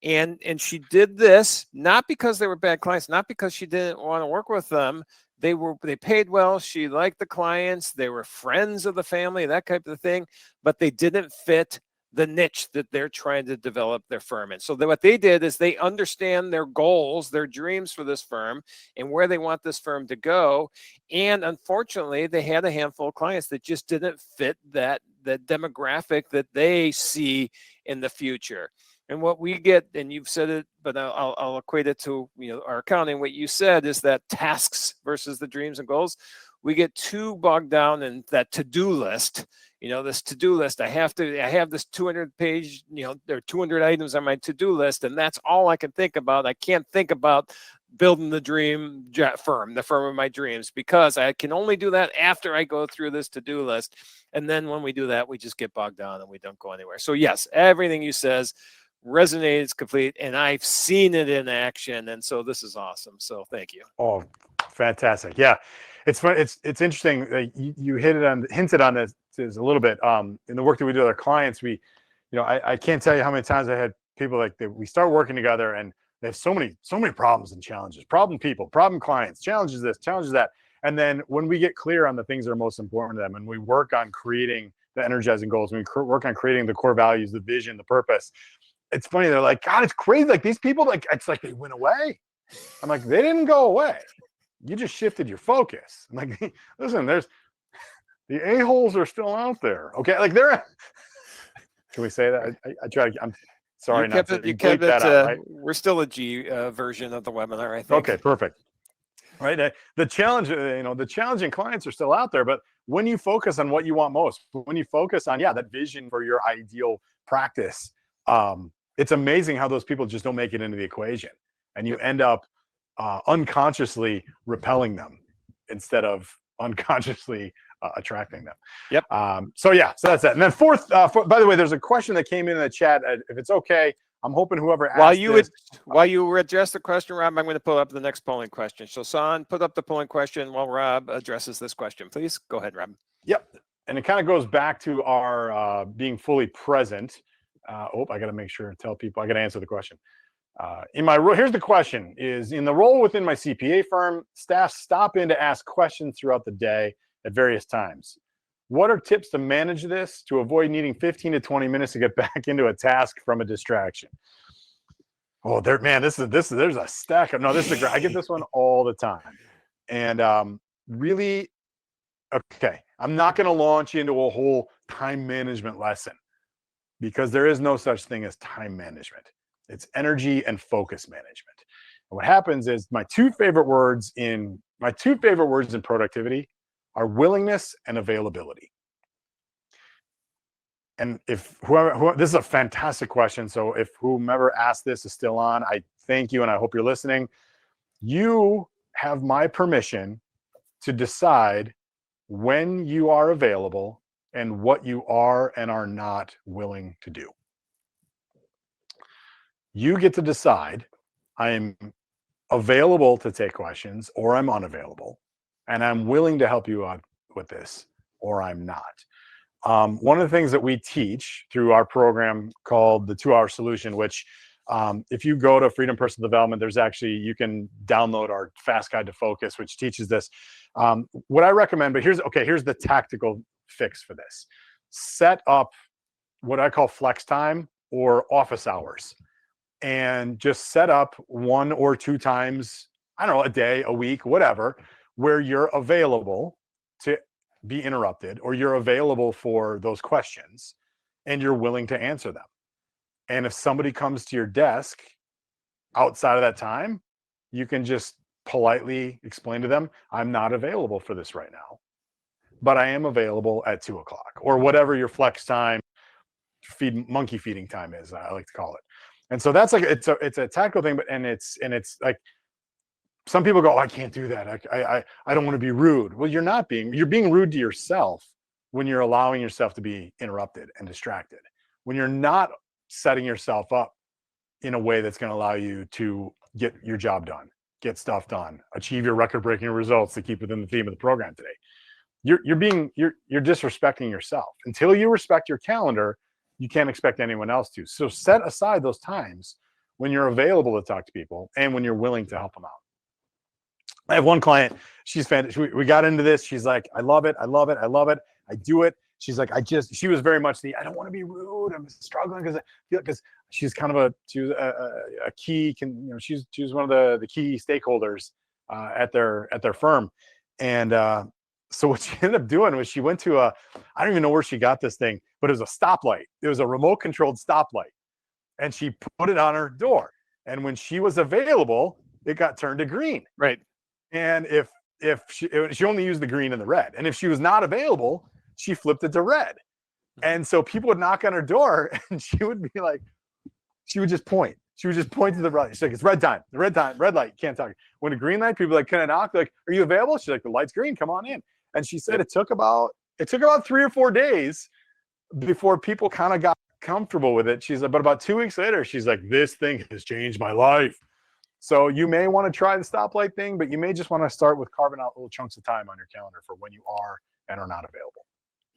[SPEAKER 1] And she did this not because they were bad clients, not because she didn't want to work with them. They paid well. She liked the clients. They were friends of the family, that type of thing, but they didn't fit the niche that they're trying to develop their firm in. So what they did is they understand their goals, their dreams for this firm and where they want this firm to go. And unfortunately, they had a handful of clients that just didn't fit the demographic that they see in the future. And what we get, and you've said it, but I'll equate it to our accounting. What you said is that tasks versus the dreams and goals. We get too bogged down in that to-do list. This to-do list, I have this 200-page, there are 200 items on my to-do list, and that's all I can think about. I can't think about building the dream firm, the firm of my dreams, because I can only do that after I go through this to-do list. And then when we do that, we just get bogged down and we don't go anywhere. So yes, everything you says resonates complete, and I've seen it in action. And so this is awesome. So thank you.
[SPEAKER 2] Oh, fantastic. Yeah. It's fun. It's interesting. You hinted on this a little bit. In the work that we do with our clients, I can't tell you how many times I had people we start working together and they have so many problems and challenges, problem people, problem clients, challenges this, challenges that. And then when we get clear on the things that are most important to them and we work on creating the energizing goals, we work on creating the core values, the vision, the purpose. It's funny. They're like, God, it's crazy. These people, it's like they went away. I'm like, they didn't go away. You just shifted your focus. I'm like, listen, the a-holes are still out there. Okay. Can we say that? I try to, I'm sorry.
[SPEAKER 1] You kept it, right? We're still a G version of the webinar, I think.
[SPEAKER 2] Okay, perfect. Right. The challenging clients are still out there, but when you focus on what you want most, when you focus on, that vision for your ideal practice, it's amazing how those people just don't make it into the equation, and you end up unconsciously repelling them instead of unconsciously attracting them.
[SPEAKER 1] Yep.
[SPEAKER 2] So that's it. And then fourth, by the way, there's a question that came in the chat. If it's okay, I'm hoping whoever asked
[SPEAKER 1] while you address the question, Rob, I'm going to pull up the next polling question. So San, put up the polling question while Rob addresses this question, please. Go ahead, Rob.
[SPEAKER 2] Yep. And it kind of goes back to our being fully present. I got to make sure and tell people I got to answer the question. Here's the question: is in the role within my CPA firm, staff stop in to ask questions throughout the day at various times. What are tips to manage this to avoid needing 15 to 20 minutes to get back into a task from a distraction? Oh, there's a stack of, no, this is great. I get this one all the time. And really, okay, I'm not going to launch into a whole time management lesson because there is no such thing as time management. It's energy and focus management. And what happens is my two favorite words in productivity are willingness and availability. And if whoever this is a fantastic question. So if whomever asked this is still on, I thank you and I hope you're listening. You have my permission to decide when you are available and what you are and are not willing to do. You get to decide I'm available to take questions or I'm unavailable, and I'm willing to help you out with this or I'm not. One of the things that we teach through our program called the 2-Hour Solution, which if you go to Freedom Personal Development, you can download our Fast Guide to Focus, which teaches this. What I recommend, but here's the tactical fix for this. Set up what I call flex time or office hours, and just set up 1 or 2 times, I don't know, a day, a week, whatever, where you're available to be interrupted or you're available for those questions and you're willing to answer them. And if somebody comes to your desk outside of that time, you can just politely explain to them, I'm not available for this right now, but I am available at 2 o'clock or whatever your flex time, monkey feeding time is, I like to call it. And so that's like, it's a tactical thing, but it's like, some people go, oh, I can't do that. I don't want to be rude. Well, you're being rude to yourself when you're allowing yourself to be interrupted and distracted. When you're not setting yourself up in a way that's going to allow you to get your job done, get stuff done, achieve your record-breaking results to keep within the theme of the program today. You're disrespecting yourself. Until you respect your calendar, you can't expect anyone else to. So set aside those times when you're available to talk to people and when you're willing to help them out. I have one client, she's fantastic. We got into this. She's like, I love it. I love it. I love it. I do it. She's like, she was very much I don't want to be rude. I'm struggling because she's kind of a key, she was one of the key stakeholders at their firm. And so what she ended up doing was she went to I don't even know where she got this thing, but it was a stoplight. It was a remote controlled stoplight. And she put it on her door. And when she was available, it got turned to green.
[SPEAKER 1] Right.
[SPEAKER 2] And if she only used the green and the red, and if she was not available, she flipped it to red. And so people would knock on her door, and she would be like, she would just point. She would just point to the red. She's like, it's red time. The red light. You can't talk. When a green light, people are like, can I knock? They're like, are you available? She's like, the light's green. Come on in. And she said it took about 3 or 4 days before people kind of got comfortable with it. She's like, but about 2 weeks later, she's like, this thing has changed my life. So you may want to try the stoplight thing, but you may just want to start with carving out little chunks of time on your calendar for when you are and are not available.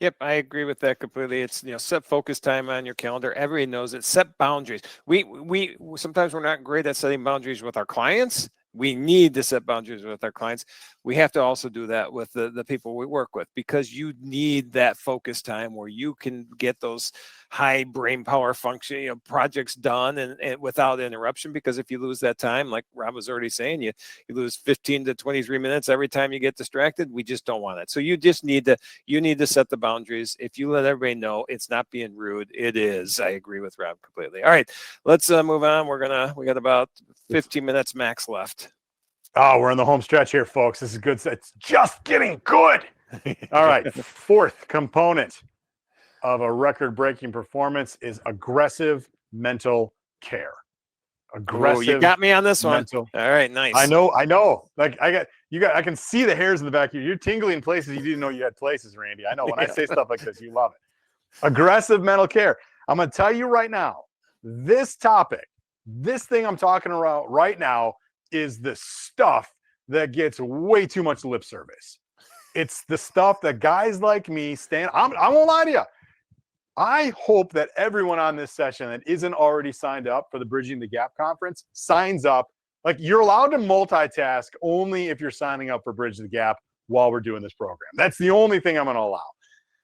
[SPEAKER 1] Yep, I agree with that completely. It's, set focus time on your calendar. Everybody knows it. Set boundaries. We sometimes we're not great at setting boundaries with our clients. We need to set boundaries with our clients. We have to also do that with the people we work with, because you need that focus time where you can get those high brain power function, projects done and without interruption. Because if you lose that time, like Rob was already saying, you lose 15 to 23 minutes every time you get distracted. We just don't want it. So you just need to set the boundaries. If you let everybody know it's not being rude, it is. I agree with Rob completely. All right, let's move on. We got about 15 minutes max left.
[SPEAKER 2] Oh, we're in the home stretch here, folks. This is good. It's just getting good. All right. Fourth component of a record-breaking performance is aggressive mental care. Aggressive.
[SPEAKER 1] Ooh, you got me on this one. All right, nice.
[SPEAKER 2] I know. Like I can see the hairs in the back of you're tingling in places you didn't know you had places, Randy. I know when I say stuff like this, you love it. Aggressive mental care. I'm going to tell you right now, this topic, this thing I'm talking about right now is the stuff that gets way too much lip service. It's the stuff that guys like me I won't lie to you. I hope that everyone on this session that isn't already signed up for the Bridging the Gap conference signs up. Like, you're allowed to multitask only if you're signing up for Bridge the Gap while we're doing this program. That's the only thing I'm going to allow.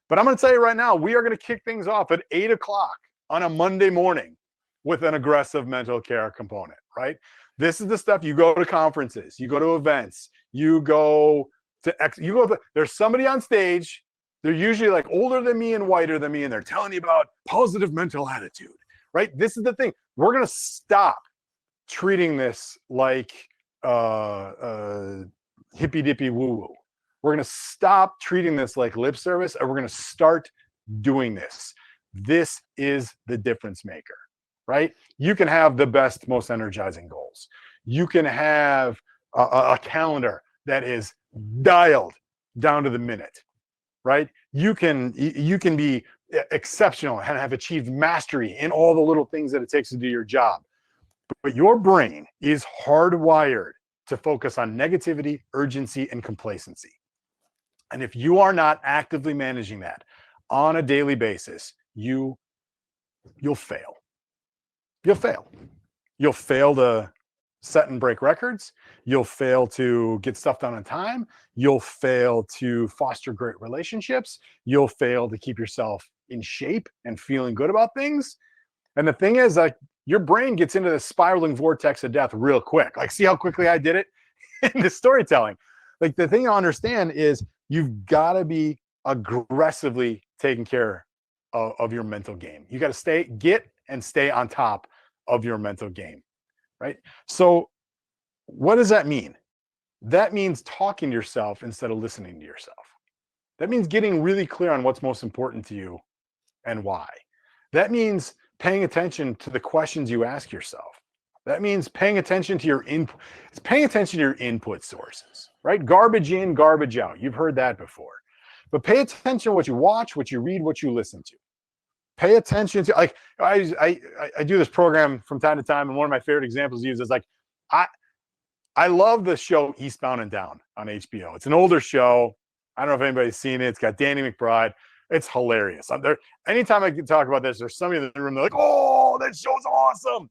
[SPEAKER 2] But I'm going to tell you right now, we are going to kick things off at 8 o'clock on a Monday morning with an aggressive mental care component, right? This is the stuff you go to conferences, you go to events, there's somebody on stage. They're usually like older than me and whiter than me, and they're telling you about positive mental attitude, right? This is the thing. We're going to stop treating this like hippy dippy woo woo. We're going to stop treating this like lip service, and we're going to start doing this. This is the difference maker, right? You can have the best, most energizing goals. You can have a calendar that is dialed down to the minute, right? You can be exceptional and have achieved mastery in all the little things that it takes to do your job. But your brain is hardwired to focus on negativity, urgency, and complacency. And if you are not actively managing that on a daily basis, you'll fail. You'll fail. You'll fail to set and break records. You'll fail to get stuff done on time. You'll fail to foster great relationships. You'll fail to keep yourself in shape and feeling good about things. And the thing is, like, your brain gets into the spiraling vortex of death real quick. Like, see how quickly I did it in the storytelling. Like, the thing I understand is you've got to be aggressively taking care of your mental game. You got to get and stay on top of your mental game, right? So what does that mean? That means talking to yourself instead of listening to yourself. That means getting really clear on what's most important to you and why. That means paying attention to the questions you ask yourself. That means paying attention to your input sources, right? Garbage in, garbage out. You've heard that before. But pay attention to what you watch, what you read, what you listen to. Pay attention to, like, I do this program from time to time, and one of my favorite examples to use is, like, I love the show Eastbound and Down on HBO. It's an older show. I don't know if anybody's seen it. It's got Danny McBride. It's hilarious. Anytime I can talk about this, there's somebody in the room, they're like, oh, that show's awesome.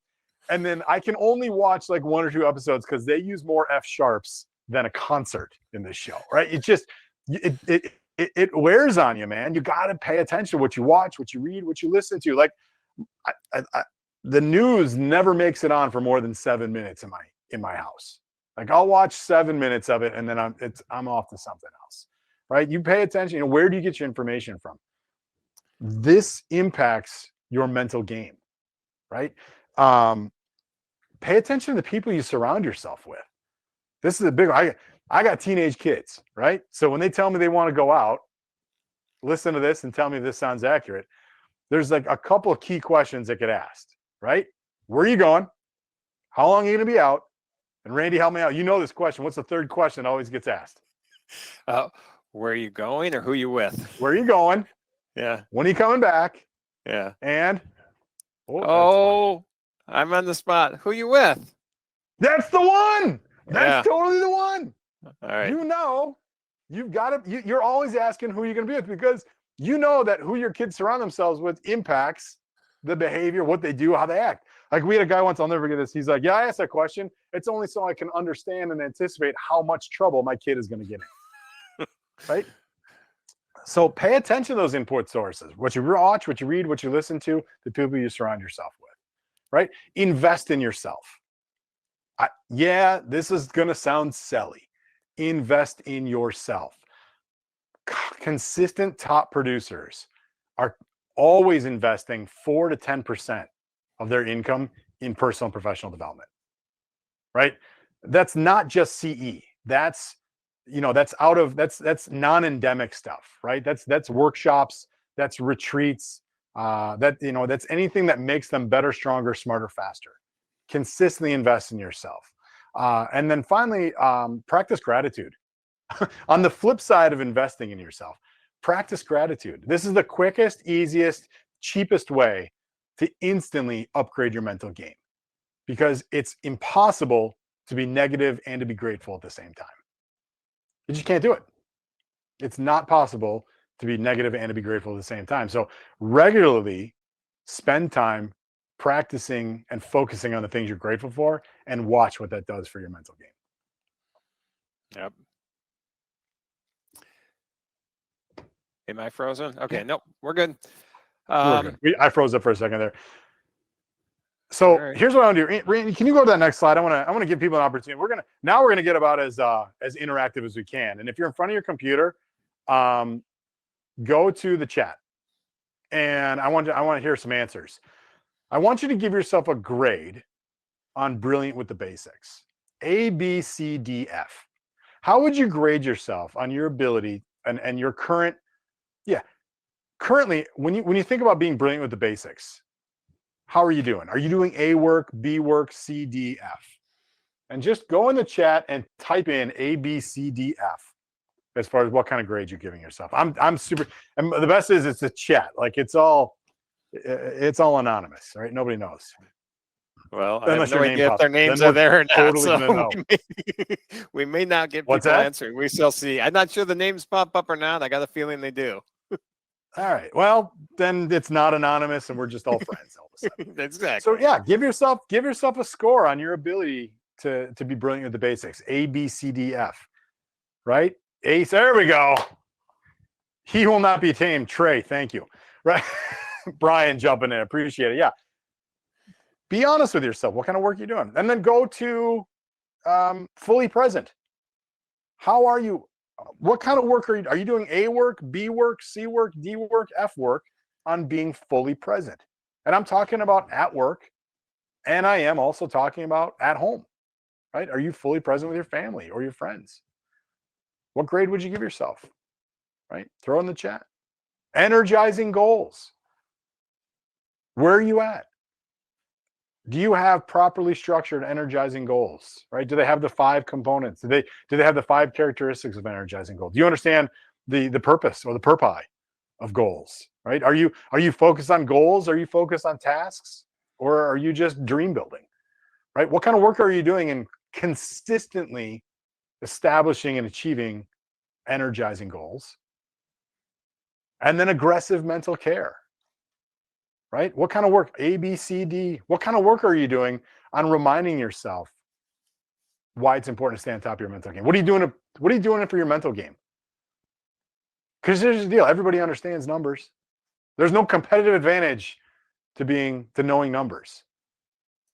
[SPEAKER 2] And then I can only watch like 1 or 2 episodes because they use more F sharps than a concert in this show, right? It just, it wears on you, man. You got to pay attention to what you watch, what you read, what you listen to. Like, the news never makes it on for more than 7 minutes in my house. Like, I'll watch 7 minutes of it, and then I'm off to something else, right? You pay attention. You know, where do you get your information from? This impacts your mental game, right? Pay attention to the people you surround yourself with. This is a big one. I got teenage kids, right? So when they tell me they want to go out, listen to this and tell me if this sounds accurate. There's like a couple of key questions that get asked, right? Where are you going? How long are you going to be out? And Randy, help me out. You know this question. What's the third question that always gets asked?
[SPEAKER 1] Where are you going, or who you with?
[SPEAKER 2] Where are you going?
[SPEAKER 1] Yeah.
[SPEAKER 2] When are you coming back?
[SPEAKER 1] Yeah.
[SPEAKER 2] And
[SPEAKER 1] I'm on the spot. Who you with?
[SPEAKER 2] That's the one. That's totally the one.
[SPEAKER 1] All right.
[SPEAKER 2] You know, you've got to, you're always asking who you're going to be with, because you know that who your kids surround themselves with impacts the behavior, what they do, how they act. Like, we had a guy once, I'll never forget this. He's like, yeah, I asked that question. It's only so I can understand and anticipate how much trouble my kid is going to get in. Right? So pay attention to those input sources, what you watch, what you read, what you listen to, the people you surround yourself with, right? Invest in yourself. This is going to sound silly. Invest in yourself. Consistent top producers are always investing 4 to 10% of their income in personal and professional development, right? That's not just CE. That's non-endemic stuff, right? That's workshops, that's retreats, that's anything that makes them better, stronger, smarter, faster. Consistently invest in yourself. And then finally, practice gratitude. On the flip side of investing in yourself, practice gratitude. This is the quickest, easiest, cheapest way to instantly upgrade your mental game, because it's impossible to be negative and to be grateful at the same time. You just can't do it. It's not possible to be negative and to be grateful at the same time. So regularly spend time practicing and focusing on the things you're grateful for, and watch what that does for your mental game.
[SPEAKER 1] Yep. Am I frozen? Okay,
[SPEAKER 2] Yeah.
[SPEAKER 1] nope, we're good.
[SPEAKER 2] We're good. I froze up for a second there. So
[SPEAKER 1] right.
[SPEAKER 2] Here's what I want to do. Randy, can you go to that next slide? I want to give people an opportunity. We're gonna get about as interactive as we can. And if you're in front of your computer, go to the chat, and I want to hear some answers. I want you to give yourself a grade on Brilliant with the Basics. A, B, C, D, F. How would you grade yourself on your ability and your current? Currently, when you think about being brilliant with the basics, how are you doing? Are you doing A work, B work, C, D, F? And just go in the chat and type in A, B, C, D, F as far as what kind of grade you're giving yourself. I'm super, and the best is it's a chat. Like it's all anonymous, right? Nobody knows.
[SPEAKER 1] Well, I have no idea if their names are there or not.
[SPEAKER 2] Totally
[SPEAKER 1] So we may not get people answering. We shall see. I'm not sure the names pop up or not. I got a feeling they do.
[SPEAKER 2] All right. Well, then it's not anonymous, and we're just all friends all of a sudden.
[SPEAKER 1] Exactly.
[SPEAKER 2] So yeah, give yourself a score on your ability to be brilliant with the basics. A, B, C, D, F. Right? Ace. There we go. He will not be tamed. Trey, thank you. Right? Brian jumping in. Appreciate it. Yeah. Be honest with yourself. What kind of work are you doing? And then go to fully present. How are you? What kind of work are you doing? A work, B work, C work, D work, F work on being fully present. And I'm talking about at work, and I am also talking about at home, right? Are you fully present with your family or your friends? What grade would you give yourself, right? Throw in the chat. Energizing goals. Where are you at? Do you have properly structured energizing goals, right? Do they have the 5 components? Do they have the 5 characteristics of energizing goals? Do you understand the purpose or the purpose of goals, right? Are you focused on goals? Are you focused on tasks? Or are you just dream building, right? What kind of work are you doing in consistently establishing and achieving energizing goals? And then aggressive mental care. Right? What kind of work? A, B, C, D. What kind of work are you doing on reminding yourself why it's important to stay on top of your mental game? What are you doing for your mental game? Because here's the deal. Everybody understands numbers. There's no competitive advantage to knowing numbers.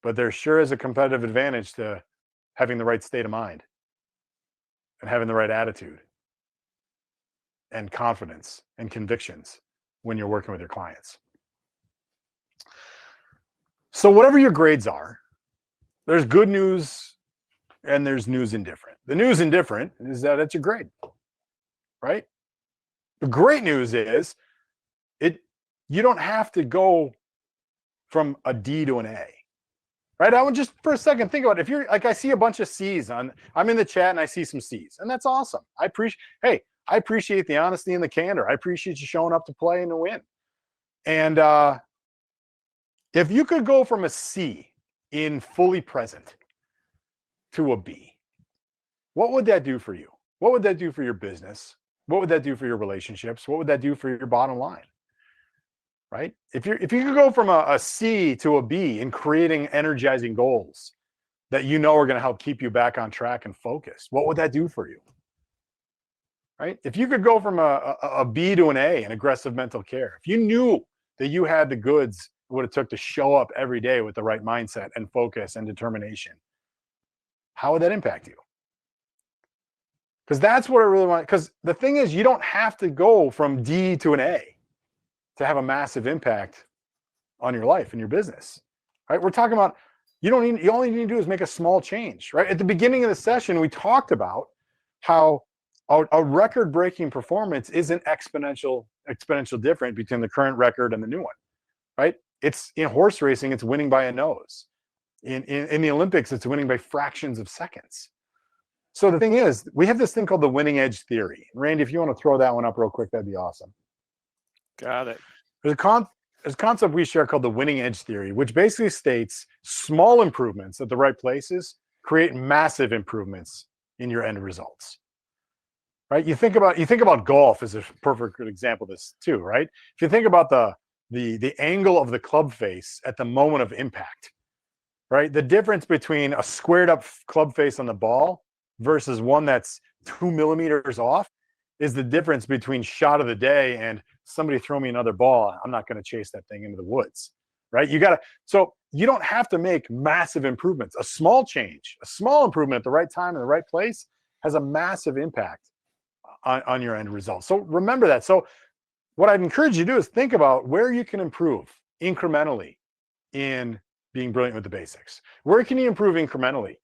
[SPEAKER 2] But there sure is a competitive advantage to having the right state of mind and having the right attitude and confidence and convictions when you're working with your clients. So whatever your grades are, there's good news and there's news indifferent. The news indifferent is that it's your grade, right? The great news is you don't have to go from a D to an A, right? I would just for a second think about it. If you're like, I see a bunch of C's I'm in the chat and I see some C's, and that's awesome. I appreciate the honesty and the candor. I appreciate you showing up to play and to win. And if you could go from a C in fully present to a B, what would that do for you? What would that do for your business? What would that do for your relationships? What would that do for your bottom line? Right? If you could go from a C to a B in creating energizing goals that you know are going to help keep you back on track and focused, what would that do for you? Right? If you could go from a B to an A in aggressive mental care, if you knew that you had the goods, what it took to show up every day with the right mindset and focus and determination, how would that impact you? Because that's what I really want. Because the thing is, you don't have to go from D to an A to have a massive impact on your life and your business, right? We're talking about you only need to do is make a small change, right? At the beginning of the session, we talked about how a record-breaking performance isn't exponential difference between the current record and the new one, right? It's in horse racing, it's winning by a nose. In the Olympics, it's winning by fractions of seconds. So the thing is, we have this thing called the winning edge theory. Randy, if you want to throw that one up real quick, that'd be awesome.
[SPEAKER 1] Got it.
[SPEAKER 2] There's a concept we share called the winning edge theory, which basically states small improvements at the right places create massive improvements in your end results. Right? You think about golf as a perfect example of this too, right? If you think about the angle of the club face at the moment of impact, right? The difference between a squared up club face on the ball versus one that's 2 millimeters off is the difference between shot of the day and somebody throw me another ball. I'm not going to chase that thing into the woods, right? So you don't have to make massive improvements. A small change, a small improvement at the right time in the right place has a massive impact on your end result. So remember that. So what I'd encourage you to do is think about where you can improve incrementally in being brilliant with the basics. Where can you improve incrementally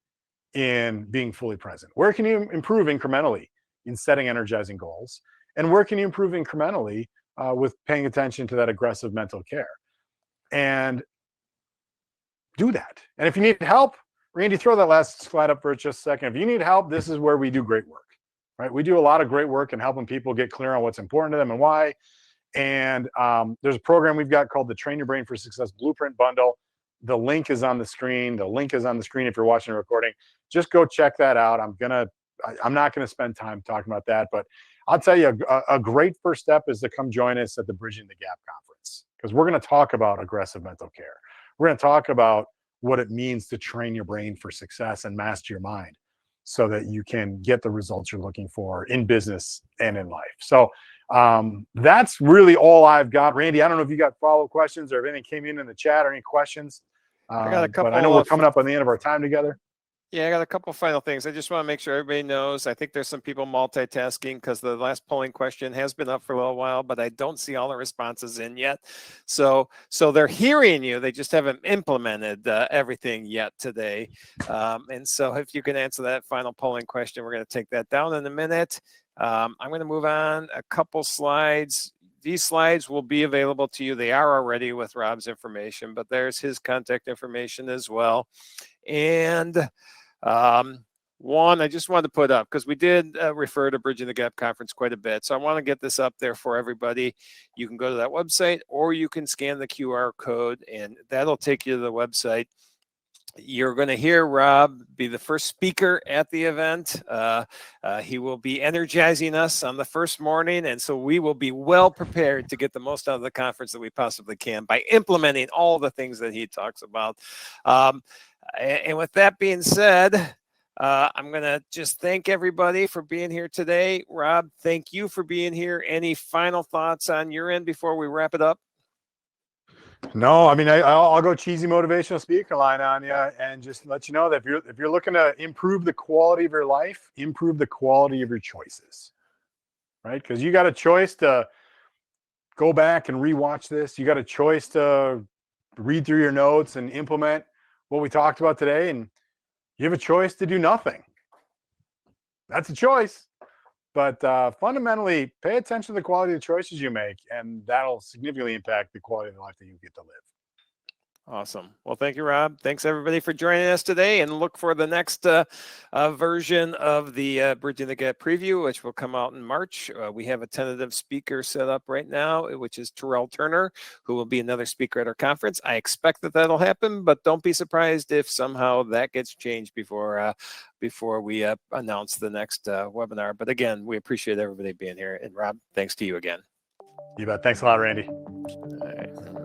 [SPEAKER 2] in being fully present? Where can you improve incrementally in setting energizing goals? And where can you improve incrementally with paying attention to that aggressive mental care? And do that. And if you need help, Randy, throw that last slide up for just a second. If you need help, this is where we do great work, right? We do a lot of great work in helping people get clear on what's important to them and why. And there's a program we've got called the Train Your Brain for Success Blueprint Bundle. The link is on the screen. The link is on the screen if you're watching a recording. Just go check that out. I'm not gonna spend time talking about that, but I'll tell you a great first step is to come join us at the Bridging the Gap conference, because we're gonna talk about aggressive mental care. We're gonna talk about what it means to train your brain for success and master your mind so that you can get the results you're looking for in business and in life. So that's really all I've got. Randy, I don't know if you got follow-up questions or if anything came in the chat or any questions.
[SPEAKER 1] I got a couple.
[SPEAKER 2] But I know we're coming up on the end of our time together.
[SPEAKER 1] Yeah, I got a couple final things. I just want to make sure everybody knows. I think there's some people multitasking because the last polling question has been up for a little while, but I don't see all the responses in yet. So they're hearing you. They just haven't implemented everything yet today. And so if you can answer that final polling question, we're going to take that down in a minute. I'm going to move on a couple slides. These slides will be available to you. They are already with Rob's information, but there's his contact information as well. And one I just wanted to put up because we did refer to Bridging the Gap conference quite a bit. So I want to get this up there for everybody. You can go to that website or you can scan the QR code and that'll take you to the website. You're going to hear Rob be the first speaker at the event. He will be energizing us on the first morning. And so we will be well prepared to get the most out of the conference that we possibly can by implementing all the things that he talks about. And with that being said, I'm going to just thank everybody for being here today. Rob, thank you for being here. Any final thoughts on your end before we wrap it up?
[SPEAKER 2] No, I mean, I'll go cheesy motivational speaker line on you and just let you know that if you're looking to improve the quality of your life, improve the quality of your choices, right? Because you got a choice to go back and rewatch this. You got a choice to read through your notes and implement what we talked about today, and you have a choice to do nothing. That's a choice. But fundamentally, pay attention to the quality of the choices you make, and that'll significantly impact the quality of the life that you get to live.
[SPEAKER 1] Awesome. Well, thank you, Rob. Thanks, everybody, for joining us today. And look for the next version of the Bridging the Gap preview, which will come out in March. We have a tentative speaker set up right now, which is Terrell Turner, who will be another speaker at our conference. I expect that that'll happen, but don't be surprised if somehow that gets changed before we announce the next webinar. But again, we appreciate everybody being here. And Rob, thanks to you again.
[SPEAKER 2] You bet. Thanks a lot, Randy.
[SPEAKER 1] All right.